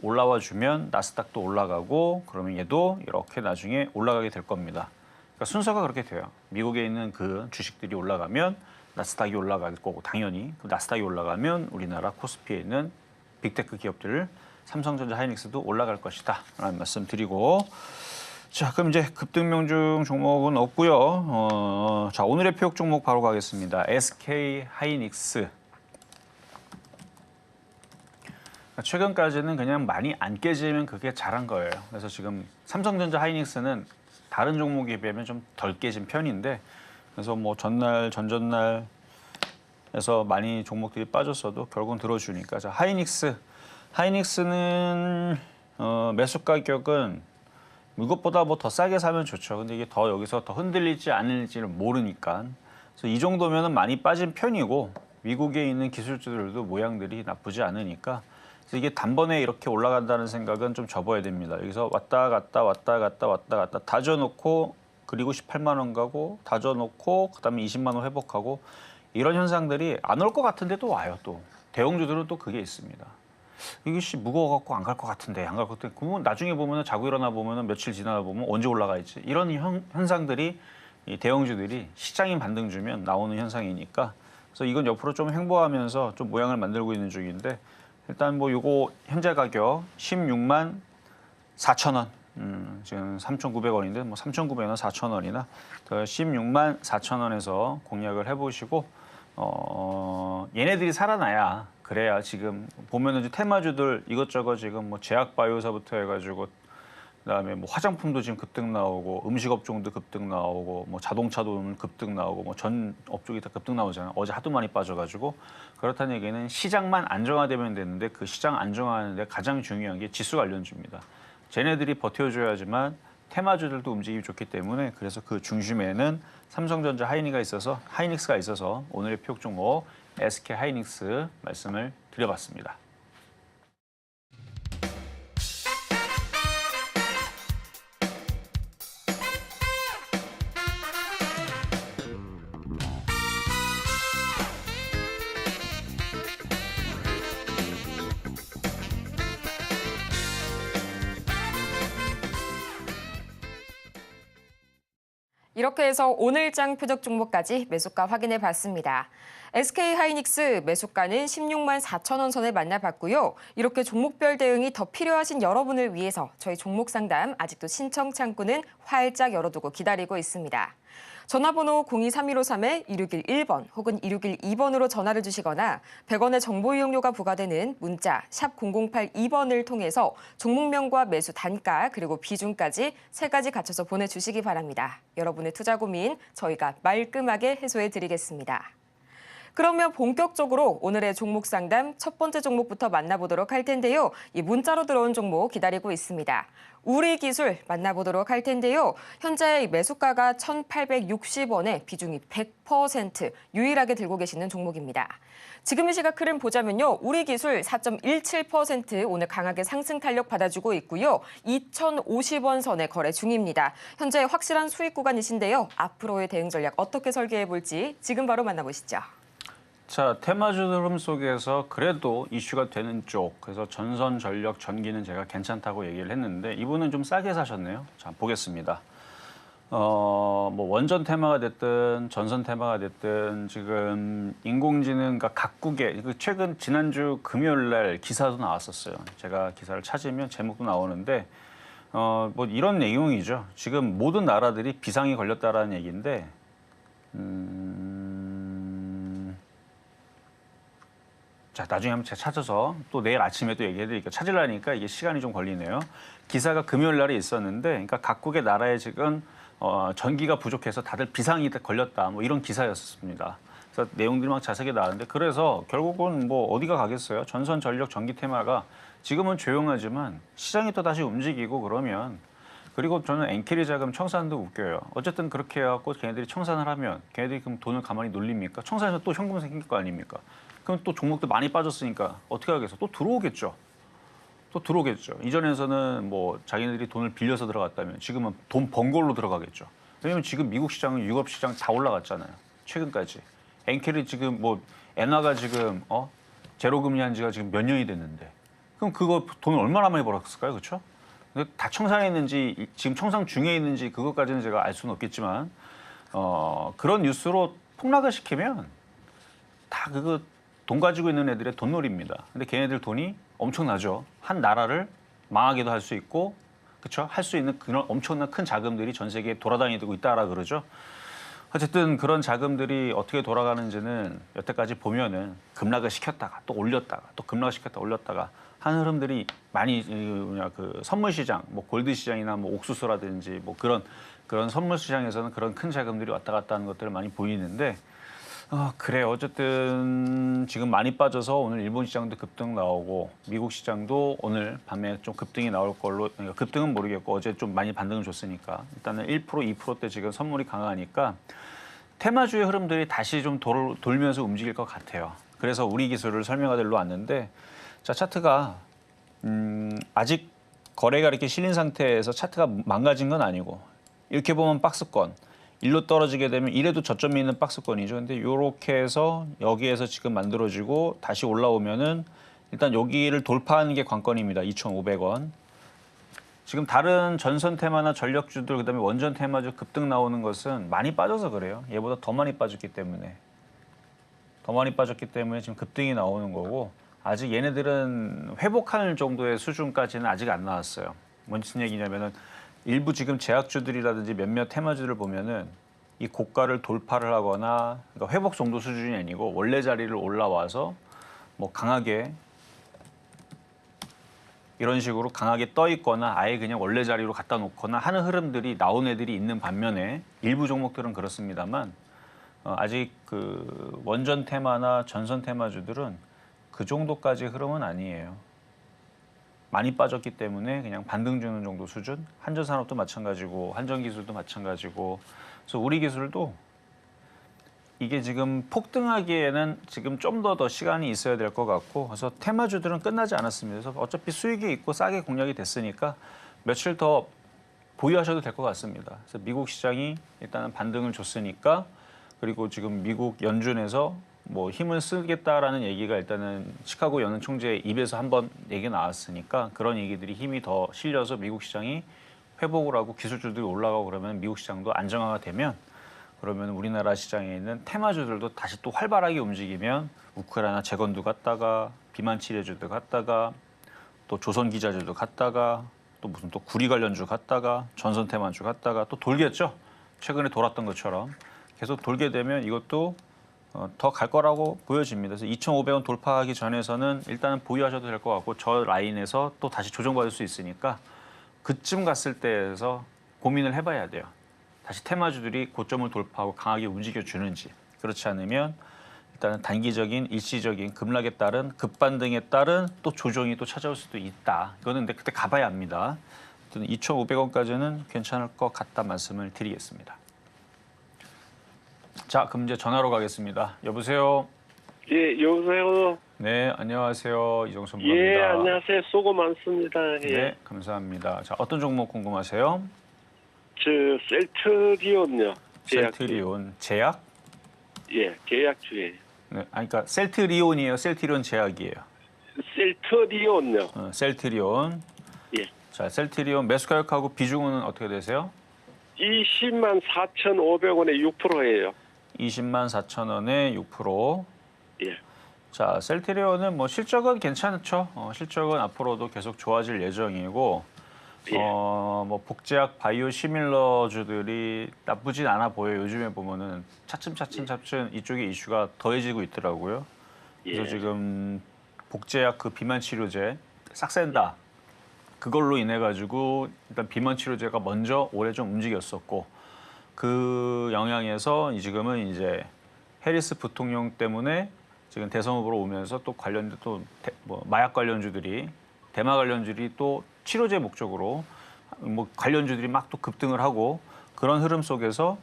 올라와 주면 나스닥도 올라가고 그러면 얘도 이렇게 나중에 올라가게 될 겁니다. 그러니까 순서가 그렇게 돼요. 미국에 있는 그 주식들이 올라가면 나스닥이 올라갈 거고 당연히 그 나스닥이 올라가면 우리나라 코스피에 있는 빅테크 기업들 삼성전자, 하이닉스도 올라갈 것이다 라는 말씀 드리고 자 그럼 이제 급등명중 종목은 없고요. 자 오늘의 표역 종목 바로 가겠습니다. SK 하이닉스 최근까지는 그냥 많이 안 깨지면 그게 잘한 거예요. 그래서 지금 삼성전자 하이닉스는 다른 종목에 비하면 좀 덜 깨진 편인데 그래서 뭐 전날, 전전날에서 많이 종목들이 빠졌어도 결국은 들어주니까 자 하이닉스는 매수 가격은 이것보다 뭐 더 싸게 사면 좋죠. 근데 이게 더 여기서 더 흔들릴지 아닐지를 모르니까 그래서 이 정도면은 많이 빠진 편이고 미국에 있는 기술주들도 모양들이 나쁘지 않으니까 그래서 이게 단번에 이렇게 올라간다는 생각은 좀 접어야 됩니다. 여기서 왔다 갔다 다져놓고 그리고 18만 원 가고 다져놓고 그다음에 20만 원 회복하고 이런 현상들이 안 올 것 같은데 또 와요. 또 대형주들은 또 그게 있습니다. 이것이 무거워갖고 안 갈 것 같은데 안 갈 것 같은데 그러면 나중에 보면은 자고 일어나 보면은 며칠 지나다 보면 언제 올라가 있지 이런 현상들이 이 대형주들이 시장이 반등 주면 나오는 현상이니까 그래서 이건 옆으로 좀 횡보하면서 좀 모양을 만들고 있는 중인데 일단 뭐 요거 현재 가격 16만 4천 원 지금 3,900원인데 뭐 3,900원 4,000원이나 16만 4천 원에서 공략을 해보시고 얘네들이 살아나야 그래야 지금 보면은 이제 테마주들 이것저것 지금 뭐 제약바이오사부터 해가지고 그다음에 뭐 화장품도 지금 급등 나오고 음식업종도 급등 나오고 뭐 자동차도 급등 나오고 뭐 전 업종이 다 급등 나오잖아요. 어제 하도 많이 빠져가지고 그렇다는 얘기는 시장만 안정화되면 되는데 그 시장 안정화하는데 가장 중요한 게 지수 관련주입니다. 쟤네들이 버텨줘야지만 테마주들도 움직임이 좋기 때문에 그래서 그 중심에는 삼성전자 하이닉스가 있어서 오늘의 표적 종목 SK 하이닉스 말씀을 드려봤습니다. 이렇게 해서 오늘장 표적 종목까지 매수가 확인해 봤습니다. SK 하이닉스 매수가는 16만 4천 원 선을 만나봤고요. 이렇게 종목별 대응이 더 필요하신 여러분을 위해서 저희 종목 상담 아직도 신청 창구는 활짝 열어두고 기다리고 있습니다. 전화번호 023153-2611번 혹은 2612번으로 전화를 주시거나 100원의 정보 이용료가 부과되는 문자 샵 0082번을 통해서 종목명과 매수 단가 그리고 비중까지 3가지 갖춰서 보내주시기 바랍니다. 여러분의 투자 고민 저희가 말끔하게 해소해 드리겠습니다. 그러면 본격적으로 오늘의 종목 상담 첫 번째 종목부터 만나보도록 할 텐데요. 이 문자로 들어온 종목 기다리고 있습니다. 우리기술 만나보도록 할 텐데요. 현재 매수가가 1,860원에 비중이 100% 유일하게 들고 계시는 종목입니다. 지금 이 시각 흐름 보자면요. 우리기술 4.17% 오늘 강하게 상승 탄력 받아주고 있고요. 2,050원 선에 거래 중입니다. 현재 확실한 수익 구간이신데요. 앞으로의 대응 전략 어떻게 설계해 볼지 지금 바로 만나보시죠. 자, 테마주 흐름 속에서 그래도 이슈가 되는 쪽, 그래서 전선, 전력, 전기는 제가 괜찮다고 얘기를 했는데 이분은 좀 싸게 사셨네요. 자, 보겠습니다. 뭐 원전 테마가 됐든 전선 테마가 됐든 지금 인공지능, 그러니까 각국의 최근 지난주 금요일 날 기사도 나왔었어요. 제가 기사를 찾으면 제목도 나오는데 뭐 이런 내용이죠. 지금 모든 나라들이 비상이 걸렸다라는 얘기인데 자, 나중에 한번 제가 찾아서 또 내일 아침에 또 얘기해드릴게요. 찾으려니까 이게 시간이 좀 걸리네요. 기사가 금요일 날에 있었는데, 그러니까 각국의 나라에 지금 전기가 부족해서 다들 비상이 걸렸다, 뭐 이런 기사였습니다. 그래서 내용들이 막 자세하게 나왔는데, 그래서 결국은 뭐 어디가 가겠어요? 전선, 전력, 전기 테마가 지금은 조용하지만 시장이 또 다시 움직이고 그러면, 그리고 저는 엔캐리 자금 청산도 웃겨요. 어쨌든 그렇게 해갖고 걔네들이 청산을 하면 걔네들이 그럼 돈을 가만히 놀립니까? 청산해서 또 현금 생길 거 아닙니까? 그럼 또 종목도 많이 빠졌으니까 어떻게 하겠어? 또 들어오겠죠. 또 들어오겠죠. 이전에서는 뭐 자기네들이 돈을 빌려서 들어갔다면 지금은 돈 번 걸로 들어가겠죠. 왜냐면 지금 미국 시장은 유럽 시장 다 올라갔잖아요. 최근까지. 엔캐리 지금 뭐 엔화가 지금 제로 금리 한 지가 지금 몇 년이 됐는데 그럼 그거 돈을 얼마나 많이 벌었을까요? 그렇죠? 다 청산했는지 지금 청산 중에 있는지 그것까지는 제가 알 수는 없겠지만 그런 뉴스로 폭락을 시키면 다 그거 돈 가지고 있는 애들의 돈놀이입니다. 근데 걔네들 돈이 엄청나죠. 한 나라를 망하게도 할 수 있고, 그렇죠? 할 수 있는 그런 엄청난 큰 자금들이 전 세계에 돌아다니고 있다라 그러죠. 어쨌든 그런 자금들이 어떻게 돌아가는지는 여태까지 보면은 급락을 시켰다가 또 올렸다가 또 급락을 시켰다 올렸다가 하는 흐름들이 많이 그 선물 시장, 뭐 골드 시장이나 뭐 옥수수라든지 뭐 그런 선물 시장에서는 그런 큰 자금들이 왔다 갔다 하는 것들을 많이 보이는데. 그래요. 어쨌든 지금 많이 빠져서 오늘 일본 시장도 급등 나오고 미국 시장도 오늘 밤에 좀 급등이 나올 걸로, 그러니까 급등은 모르겠고 어제 좀 많이 반등을 줬으니까 일단은 1%, 2%대 지금 선물이 강하니까 테마주의 흐름들이 다시 좀 돌면서 움직일 것 같아요. 그래서 우리 기술을 설명하들로 왔는데 자, 차트가 아직 거래가 이렇게 실린 상태에서 차트가 망가진 건 아니고 이렇게 보면 박스권 일로 떨어지게 되면 이래도 저점이 있는 박스권이죠. 근데 이렇게 해서 여기에서 지금 만들어지고 다시 올라오면은 일단 여기를 돌파하는 게 관건입니다. 2,500원. 지금 다른 전선 테마나 전력주들 그다음에 원전 테마주 급등 나오는 것은 많이 빠져서 그래요. 얘보다 더 많이 빠졌기 때문에. 더 많이 빠졌기 때문에 지금 급등이 나오는 거고 아직 얘네들은 회복할 정도의 수준까지는 아직 안 나왔어요. 무슨 얘기냐면은 일부 지금 제약주들이라든지 몇몇 테마주들을 보면은 이 고가를 돌파를 하거나 그러니까 회복 정도 수준이 아니고 원래 자리를 올라와서 뭐 강하게 이런 식으로 강하게 떠 있거나 아예 그냥 원래 자리로 갖다 놓거나 하는 흐름들이 나온 애들이 있는 반면에 일부 종목들은 그렇습니다만 아직 그 원전 테마나 전선 테마주들은 그 정도까지 흐름은 아니에요. 많이 빠졌기 때문에 그냥 반등 주는 정도 수준. 한전산업도 마찬가지고 한전기술도 마찬가지고. 그래서 우리 기술도 이게 지금 폭등하기에는 지금 좀 더 시간이 있어야 될 것 같고 그래서 테마주들은 끝나지 않았습니다. 그래서 어차피 수익이 있고 싸게 공략이 됐으니까 며칠 더 보유하셔도 될 것 같습니다. 그래서 미국 시장이 일단은 반등을 줬으니까 그리고 지금 미국 연준에서 뭐 힘을 쓰겠다라는 얘기가 일단은 시카고 연은 총재의 입에서 한번 얘기 나왔으니까 그런 얘기들이 힘이 더 실려서 미국 시장이 회복을 하고 기술주들이 올라가고 그러면 미국 시장도 안정화가 되면 그러면 우리나라 시장에 있는 테마주들도 다시 또 활발하게 움직이면 우크라이나 재건도 갔다가 비만 치료주도 갔다가 또 조선 기자재도 갔다가 또 무슨 또 구리 관련주 갔다가 전선 테마주 갔다가 또 돌겠죠. 최근에 돌았던 것처럼 계속 돌게 되면 이것도 더 갈 거라고 보여집니다. 그래서 2,500원 돌파하기 전에서는 일단은 보유하셔도 될 것 같고 저 라인에서 또 다시 조정받을 수 있으니까 그쯤 갔을 때에서 고민을 해봐야 돼요. 다시 테마주들이 고점을 돌파하고 강하게 움직여주는지 그렇지 않으면 일단은 단기적인 일시적인 급락에 따른 급반등에 따른 또 조정이 또 찾아올 수도 있다. 이거는 근데 그때 가봐야 합니다. 2,500원까지는 괜찮을 것 같다 말씀을 드리겠습니다. 자, 그럼 이제 전화로 가겠습니다. 여보세요? 예, 여보세요? 네, 안녕하세요. 이정선 부입니다. 예, 안녕하세요. 수고 많습니다. 예. 네, 감사합니다. 자, 어떤 종목 궁금하세요? 저, 셀트리온요. 셀트리온 제약? 예, 제약주예요. 네, 아니, 그러니까 셀트리온이에요. 셀트리온 제약이에요. 셀트리온요. 셀트리온. 예. 자, 셀트리온 매수 가격하고 비중은 어떻게 되세요? 20만 4,500원에 6%예요. 20만 4천 원에 6%. 예. 자, 셀트리온은 뭐 실적은 괜찮죠. 실적은 앞으로도 계속 좋아질 예정이고, 예. 뭐 복제약 바이오 시밀러주들이 나쁘진 않아 보여요. 요즘에 보면은 차츰 이쪽에 이슈가 더해지고 있더라고요. 그래서 예. 지금 복제약 그 비만 치료제 싹센다. 그걸로 인해 가지고 일단 비만 치료제가 먼저 올해 좀 움직였었고, 그 영향에서 지금은 이제 해리스 부통령 때문에 지금 대선 후보로 오면서 또 관련된 뭐 마약 관련주들이 대마 관련주들이 또 치료제 목적으로 뭐 관련주들이 막 또 급등을 하고, 그런 흐름 속에서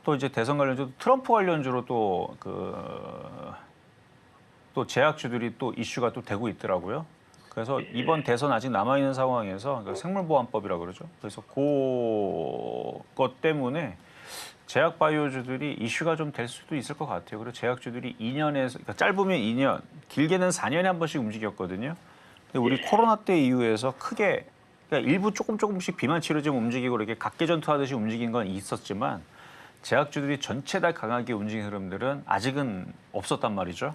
또 이제 대선 관련주 트럼프 관련주로 또 제약주들이 또 이슈가 또 되고 있더라고요. 그래서 이번 대선 아직 남아 있는 상황에서 생물보안법이라고 그러죠. 그래서 그것 때문에 제약 바이오주들이 이슈가 좀 될 수도 있을 것 같아요. 그리고 제약주들이 2년에서 그러니까 짧으면 2년, 길게는 4년에 한 번씩 움직였거든요. 근데 우리 코로나 때 이후에서 크게 그러니까 일부 조금씩 비만 치료제 움직이고 이렇게 각계전투하듯이 움직인 건 있었지만 제약주들이 전체 다 강하게 움직인 흐름들은 아직은 없었단 말이죠.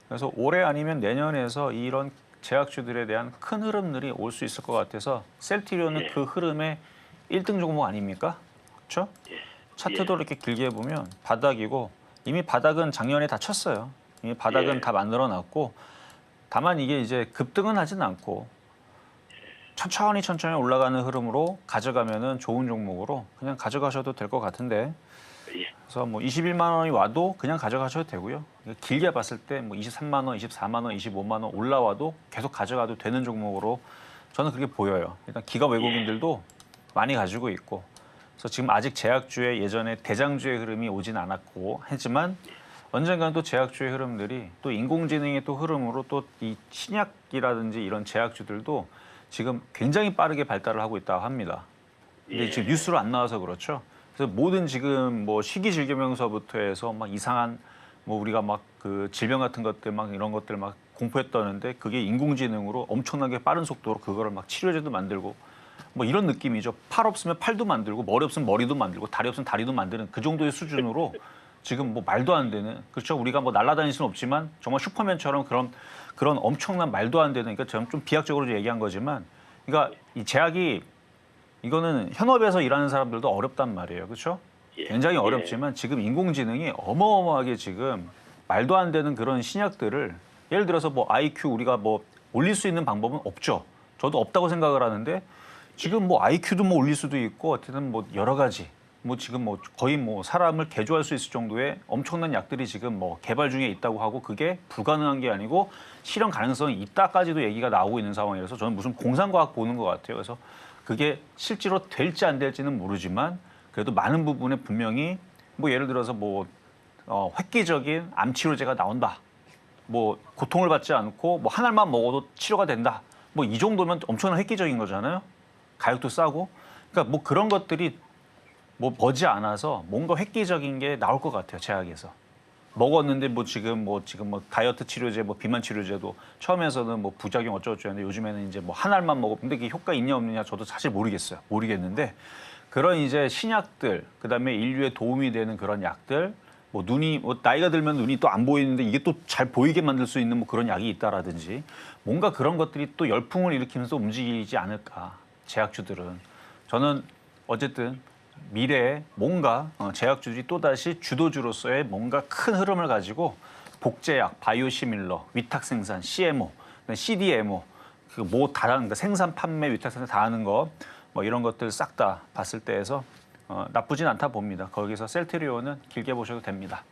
그래서 올해 아니면 내년에서 이런 제약주들에 대한 큰 흐름들이 올 수 있을 것 같아서 셀트리온은 그 흐름의 1등 종목 아닙니까? 그렇죠? 차트도 이렇게 길게 보면 바닥이고 이미 바닥은 작년에 다 쳤어요. 이미 바닥은 다 만들어놨고 다만 이게 이제 급등은 하진 않고 천천히 올라가는 흐름으로 가져가면은 좋은 종목으로 그냥 가져가셔도 될 것 같은데 그래서 뭐 21만 원이 와도 그냥 가져가셔도 되고요. 길게 봤을 때 뭐 23만 원, 24만 원, 25만 원 올라와도 계속 가져가도 되는 종목으로 저는 그렇게 보여요. 일단 기업 외국인들도 많이 가지고 있고 그래서 지금 아직 제약주의 예전에 대장주의 흐름이 오진 않았고 하지만 언젠가는 또 제약주의 흐름들이 또 인공지능의 또 흐름으로 또 이 신약이라든지 이런 제약주들도 지금 굉장히 빠르게 발달을 하고 있다고 합니다. 근데 지금 뉴스로 안 나와서 그렇죠. 그래서 모든 지금 뭐 식이질병명서부터 해서 막 이상한 뭐 우리가 막 그 질병 같은 것들 막 이런 것들 막 공포했다는데 그게 인공지능으로 엄청나게 빠른 속도로 그거를 막 치료제도 만들고 뭐 이런 느낌이죠. 팔 없으면 팔도 만들고 머리 없으면 머리도 만들고 다리 없으면 다리도 만드는 그 정도의 수준으로 지금 뭐 말도 안 되는 그렇죠. 우리가 뭐 날아다닐 수는 없지만 정말 슈퍼맨처럼 그런 엄청난 말도 안 되는 그러니까 저는 좀 비약적으로 얘기한 거지만 그러니까 이 제약이 이거는 현업에서 일하는 사람들도 어렵단 말이에요. 그렇죠? 굉장히 어렵지만 지금 인공지능이 어마어마하게 지금 말도 안 되는 그런 신약들을 예를 들어서 뭐 IQ 우리가 뭐 올릴 수 있는 방법은 없죠. 저도 없다고 생각을 하는데 지금 뭐 IQ도 뭐 올릴 수도 있고 어쨌든 뭐 여러 가지 뭐 지금 뭐 거의 뭐 사람을 개조할 수 있을 정도의 엄청난 약들이 지금 뭐 개발 중에 있다고 하고 그게 불가능한 게 아니고 실현 가능성이 있다까지도 얘기가 나오고 있는 상황이라서 저는 무슨 공상과학 보는 것 같아요. 그래서 그게 실제로 될지 안 될지는 모르지만 그래도 많은 부분에 분명히 뭐 예를 들어서 뭐 획기적인 암 치료제가 나온다. 뭐 고통을 받지 않고 뭐 한 알만 먹어도 치료가 된다. 뭐 이 정도면 엄청난 획기적인 거잖아요. 가격도 싸고. 그러니까 뭐 그런 것들이 뭐 머지 않아서 뭔가 획기적인 게 나올 것 같아요. 제약에서. 먹었는데 뭐 지금 뭐 다이어트 치료제 뭐 비만 치료제도 처음에서는 뭐 부작용 어쩌고저쩌고 했는데 요즘에는 이제 뭐 한 알만 먹어. 근데 그게 효과 있냐 없느냐 저도 사실 모르겠어요. 모르겠는데 그런 이제 신약들 그다음에 인류에 도움이 되는 그런 약들 뭐 눈이 뭐 나이가 들면 눈이 또 안 보이는데 이게 또 잘 보이게 만들 수 있는 뭐 그런 약이 있다라든지 뭔가 그런 것들이 또 열풍을 일으키면서 움직이지 않을까. 제약주들은 저는 어쨌든 미래에 뭔가 제약주들이 또다시 주도주로서의 뭔가 큰 흐름을 가지고 복제약, 바이오시밀러, 위탁 생산, CMO, CDMO 그뭐 다른 생산, 판매, 위탁 생산 다 하는 거 뭐 이런 것들 싹 다 봤을 때에서 나쁘진 않다 봅니다. 거기서 셀트리온은 길게 보셔도 됩니다.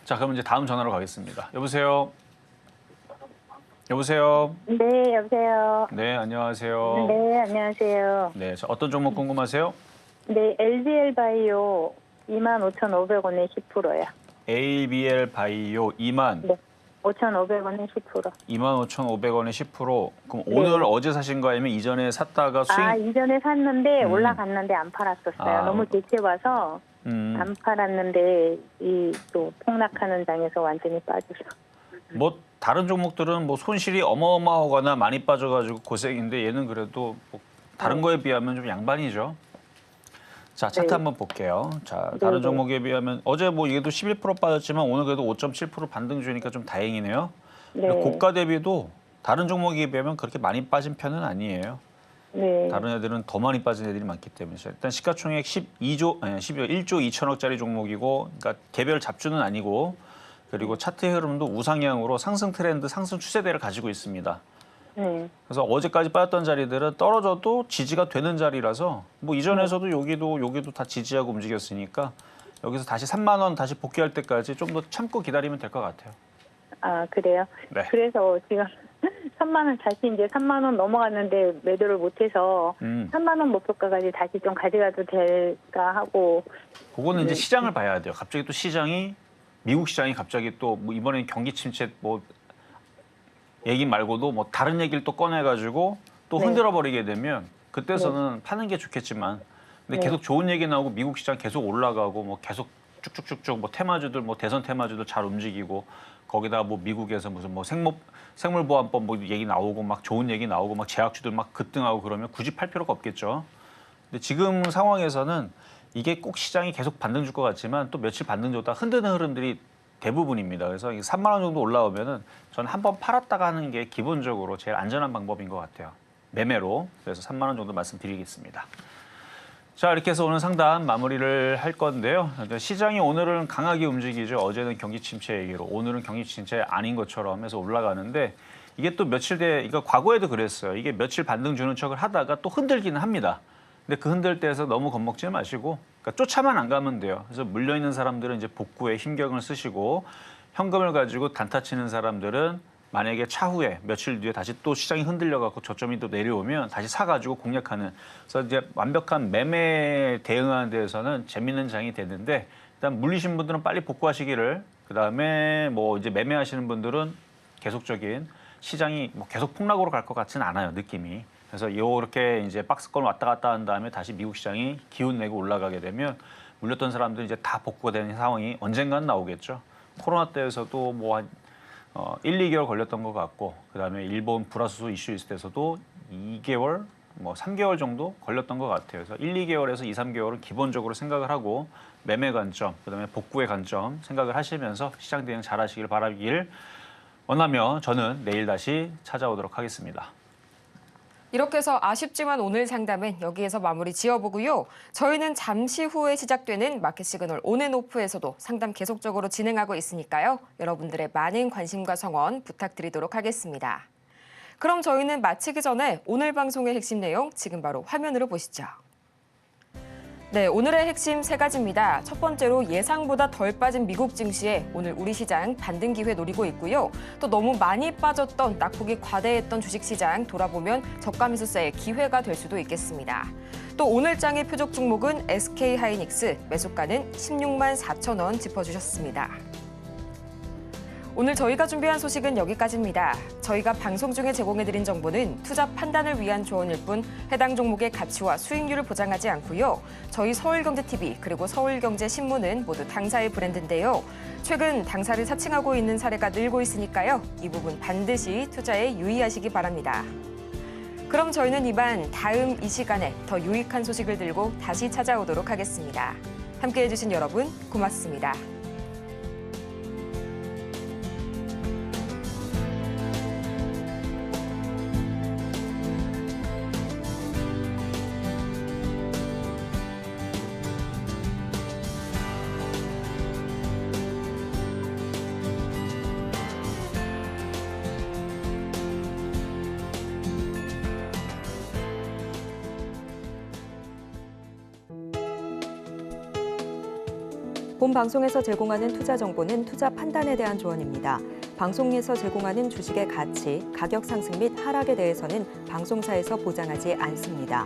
자, 그럼 이제 다음 전화로 가겠습니다. 여보세요. 여보세요. 네, 여보세요. 네, 안녕하세요. 네, 안녕하세요. 네, 자, 어떤 종목 궁금하세요? 네, LBL 바이오 25,500원에 10%요. ABL 바이오 2만 네, 5,500원에 10%. 25,500원에 10%. 그럼 오늘 어제 사신 거 아니면 이전에 샀다가 수익? 아, 이전에 샀는데 올라갔는데 안 팔았었어요. 너무 대체 와서 안 팔았는데 이 또 폭락하는 장에서 완전히 빠져서. 뭐 다른 종목들은 뭐 손실이 어마어마하거나 많이 빠져가지고 고생인데 얘는 그래도 뭐 다른 거에 비하면 좀 양반이죠. 자, 차트 네. 한번 볼게요. 자, 다른 네. 종목에 비하면 어제 뭐 이게도 11% 빠졌지만 오늘 그래도 5.7% 반등 주니까 좀 다행이네요. 네. 고가 대비도 다른 종목에 비하면 그렇게 많이 빠진 편은 아니에요. 네. 다른 애들은 더 많이 빠진 애들이 많기 때문에 일단 시가총액 1조 2천억짜리 종목이고, 그러니까 개별 잡주는 아니고, 그리고 차트의 흐름도 우상향으로 상승 트렌드, 상승 추세대를 가지고 있습니다. 네. 그래서 어제까지 빠졌던 자리들은 떨어져도 지지가 되는 자리라서 뭐 이전에서도 여기도 다 지지하고 움직였으니까 여기서 다시 3만 원 다시 복귀할 때까지 좀 더 참고 기다리면 될 것 같아요. 아, 그래요? 네. 그래서 지금 3만 원 다시 이제 3만 원 넘어갔는데 매도를 못해서 3만 원 목표가까지 다시 좀 가져가도 될까 하고. 그거는 이제 네. 시장을 봐야 돼요. 갑자기 또 시장이 미국 시장이 갑자기 또 뭐 이번엔 경기 침체 뭐 얘기 말고도 뭐 다른 얘기를 또 꺼내가지고 또 네. 흔들어 버리게 되면 그때서는 파는 게 좋겠지만, 근데 네. 계속 좋은 얘기 나오고 미국 시장 계속 올라가고 뭐 계속 쭉쭉쭉쭉 뭐 테마주들 뭐 대선 테마주들 잘 움직이고 거기다 뭐 미국에서 무슨 뭐 생물보안법 뭐 얘기 나오고 막 좋은 얘기 나오고 막 제약주들 막 급등하고 그러면 굳이 팔 필요가 없겠죠. 근데 지금 상황에서는 이게 꼭 시장이 계속 반등 줄 것 같지만 또 며칠 반등 줬다 흔드는 흐름들이 대부분입니다. 그래서 3만 원 정도 올라오면은 저는 한번 팔았다가 하는 게 기본적으로 제일 안전한 방법인 것 같아요. 매매로. 그래서 3만 원 정도 말씀드리겠습니다. 자, 이렇게 해서 오늘 상담 마무리를 할 건데요. 시장이 오늘은 강하게 움직이죠. 어제는 경기 침체 얘기로, 오늘은 경기 침체 아닌 것처럼 해서 올라가는데, 이게 또 이거 과거에도 그랬어요. 이게 며칠 반등 주는 척을 하다가 또 흔들기는 합니다. 근데 그 흔들 때에서 너무 겁먹지 마시고, 그러니까 쫓아만 안 가면 돼요. 그래서 물려 있는 사람들은 이제 복구에 힘경을 쓰시고, 현금을 가지고 단타 치는 사람들은 만약에 차후에 며칠 뒤에 다시 또 시장이 흔들려갖고 저점이 또 내려오면 다시 사가지고 공략하는. 그래서 이제 완벽한 매매 대응하는 데에서는 재밌는 장이 되는데, 일단 물리신 분들은 빨리 복구하시기를, 그 다음에 뭐 이제 매매하시는 분들은 계속적인 시장이 뭐 계속 폭락으로 갈 것 같지는 않아요, 느낌이. 그래서 이렇게 이제 박스권 왔다 갔다 한 다음에 다시 미국 시장이 기운 내고 올라가게 되면 물렸던 사람들은 이제 다 복구가 되는 상황이 언젠간 나오겠죠. 코로나 때에서도 뭐 한 1, 2개월 걸렸던 것 같고, 그다음에 일본 불화수소 이슈 있을 때서도 2개월, 뭐 3개월 정도 걸렸던 것 같아요. 그래서 1, 2개월에서 2, 3개월은 기본적으로 생각을 하고 매매 관점, 그다음에 복구의 관점 생각을 하시면서 시장 대응 잘 하시길 바라길 원하며 저는 내일 다시 찾아오도록 하겠습니다. 이렇게 해서 아쉽지만 오늘 상담은 여기에서 마무리 지어보고요. 저희는 잠시 후에 시작되는 마켓 시그널 온앤오프에서도 상담 계속적으로 진행하고 있으니까요. 여러분들의 많은 관심과 성원 부탁드리도록 하겠습니다. 그럼 저희는 마치기 전에 오늘 방송의 핵심 내용 지금 바로 화면으로 보시죠. 네, 오늘의 핵심 3가지입니다. 첫 번째로 예상보다 덜 빠진 미국 증시에 오늘 우리 시장 반등 기회 노리고 있고요. 또 너무 많이 빠졌던 낙폭이 과대했던 주식시장 돌아보면 저가 매수세의 기회가 될 수도 있겠습니다. 또 오늘 장의 표적 종목은 SK하이닉스, 매수가는 16만 4천 원 짚어주셨습니다. 오늘 저희가 준비한 소식은 여기까지입니다. 저희가 방송 중에 제공해드린 정보는 투자 판단을 위한 조언일 뿐 해당 종목의 가치와 수익률을 보장하지 않고요. 저희 서울경제TV 그리고 서울경제신문은 모두 당사의 브랜드인데요. 최근 당사를 사칭하고 있는 사례가 늘고 있으니까요. 이 부분 반드시 투자에 유의하시기 바랍니다. 그럼 저희는 이만 다음 이 시간에 더 유익한 소식을 들고 다시 찾아오도록 하겠습니다. 함께해 주신 여러분 고맙습니다. 본 방송에서 제공하는 투자 정보는 투자 판단에 대한 조언입니다. 방송에서 제공하는 주식의 가치, 가격 상승 및 하락에 대해서는 방송사에서 보장하지 않습니다.